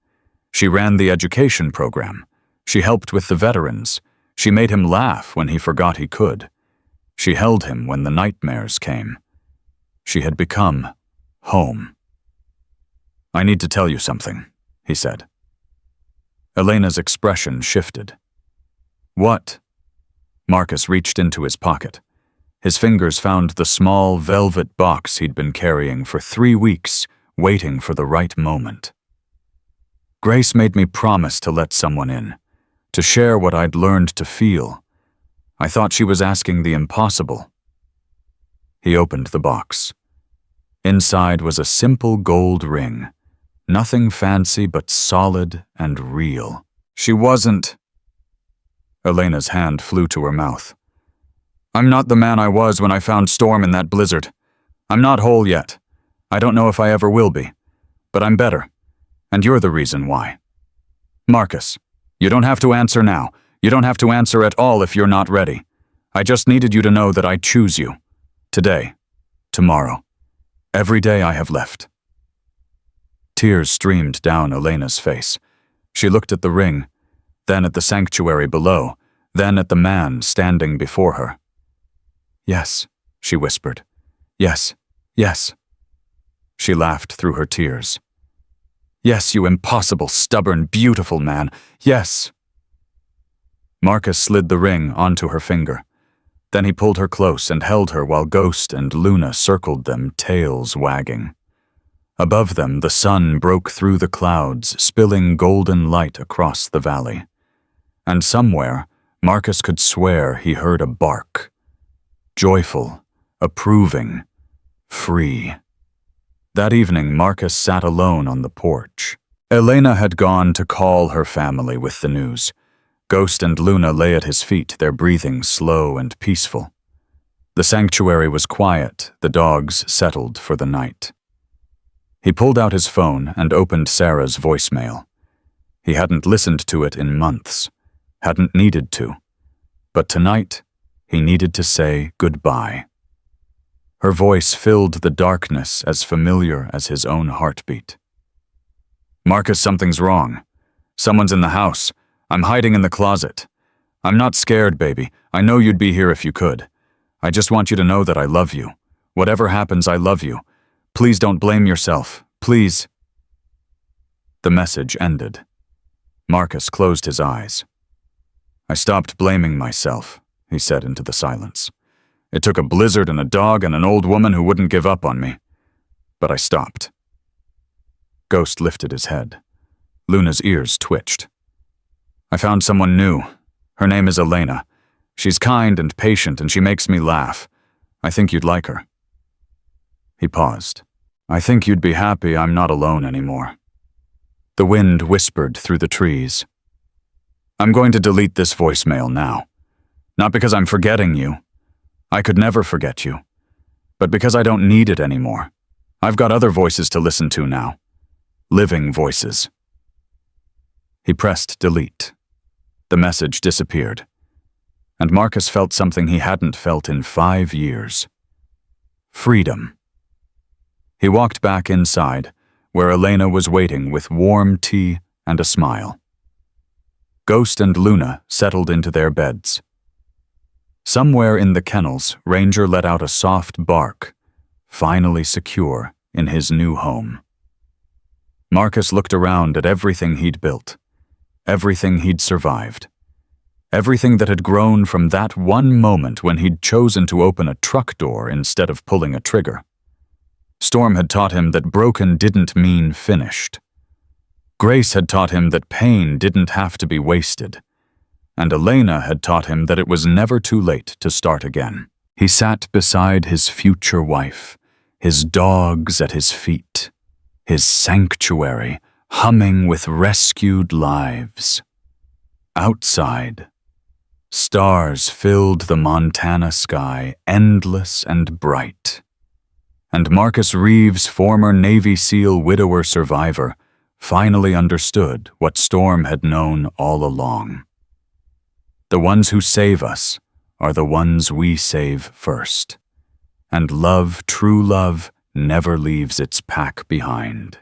She ran the education program. She helped with the veterans. She made him laugh when he forgot he could. She held him when the nightmares came. She had become home. "I need to tell you something," he said. Elena's expression shifted. "What?" Marcus reached into his pocket. His fingers found the small velvet box he'd been carrying for 3 weeks, waiting for the right moment. "Grace made me promise to let someone in, to share what I'd learned to feel. I thought she was asking the impossible." He opened the box. Inside was a simple gold ring, Nothing fancy, but solid and real. She wasn't. Elena's hand flew to her mouth. I'm not the man I was when I found Storm in that blizzard. I'm not whole yet. I don't know if I ever will be. But I'm better. And you're the reason why. Marcus, you don't have to answer now. You don't have to answer at all if you're not ready. I just needed you to know that I choose you. Today. Tomorrow. Every day I have left. Tears streamed down Elena's face. She looked at the ring, then at the sanctuary below, then at the man standing before her. Yes, she whispered. Yes, yes. She laughed through her tears. Yes, you impossible, stubborn, beautiful man. Yes. Marcus slid the ring onto her finger. Then he pulled her close and held her while Ghost and Luna circled them, tails wagging. Above them, the sun broke through the clouds, spilling golden light across the valley. And somewhere, Marcus could swear he heard a bark. Joyful, approving, free. That evening, Marcus sat alone on the porch. Elena had gone to call her family with the news. Ghost and Luna lay at his feet, their breathing slow and peaceful. The sanctuary was quiet, the dogs settled for the night. He pulled out his phone and opened Sarah's voicemail. He hadn't listened to it in months, hadn't needed to. But tonight, he needed to say goodbye. Her voice filled the darkness as familiar as his own heartbeat. Marcus, something's wrong. Someone's in the house. I'm hiding in the closet. I'm not scared, baby. I know you'd be here if you could. I just want you to know that I love you. Whatever happens, I love you. Please don't blame yourself. Please. The message ended. Marcus closed his eyes. I stopped blaming myself, he said into the silence. It took a blizzard and a dog and an old woman who wouldn't give up on me. But I stopped. Ghost lifted his head. Luna's ears twitched. I found someone new. Her name is Elena. She's kind and patient and she makes me laugh. I think you'd like her. He paused. I think you'd be happy I'm not alone anymore. The wind whispered through the trees. I'm going to delete this voicemail now. Not because I'm forgetting you. I could never forget you. But because I don't need it anymore. I've got other voices to listen to now. Living voices. He pressed delete. The message disappeared. And Marcus felt something he hadn't felt in 5 years. Freedom. He walked back inside, where Elena was waiting with warm tea and a smile. Ghost and Luna settled into their beds. Somewhere in the kennels, Ranger let out a soft bark, finally secure in his new home. Marcus looked around at everything he'd built, everything he'd survived, everything that had grown from that one moment when he'd chosen to open a truck door instead of pulling a trigger. Storm had taught him that broken didn't mean finished. Grace had taught him that pain didn't have to be wasted. And Elena had taught him that it was never too late to start again. He sat beside his future wife, his dogs at his feet, his sanctuary humming with rescued lives. Outside, stars filled the Montana sky, endless and bright. And Marcus Reeves, former Navy SEAL widower survivor, finally understood what Storm had known all along. The ones who save us are the ones we save first. And love, true love, never leaves its pack behind.